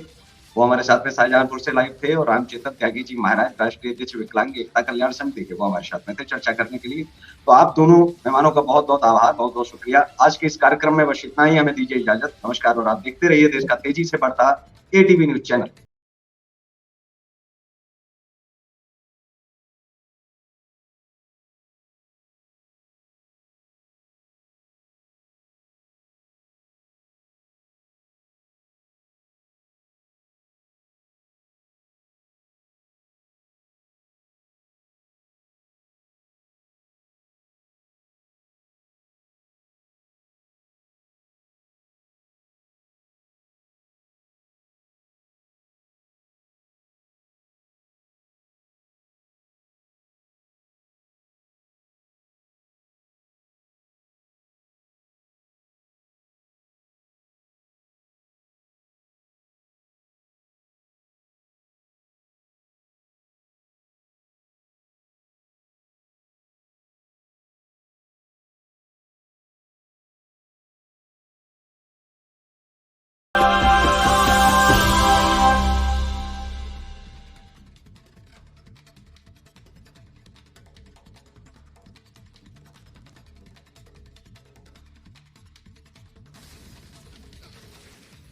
वो हमारे साथ में शाहजहांपुर से लाइव थे, और रामचेतन त्यागी जी महाराज राष्ट्रीय अध्यक्ष विकलांग एकता कल्याण समिति के, वो हमारे साथ में थे चर्चा करने के लिए। तो आप दोनों मेहमानों का बहुत बहुत आभार, बहुत बहुत शुक्रिया। आज के इस कार्यक्रम में बस इतना ही, हमें दीजिए इजाजत, नमस्कार। और आप देखते रहिए देश का तेजी से बढ़ता ATV न्यूज चैनल।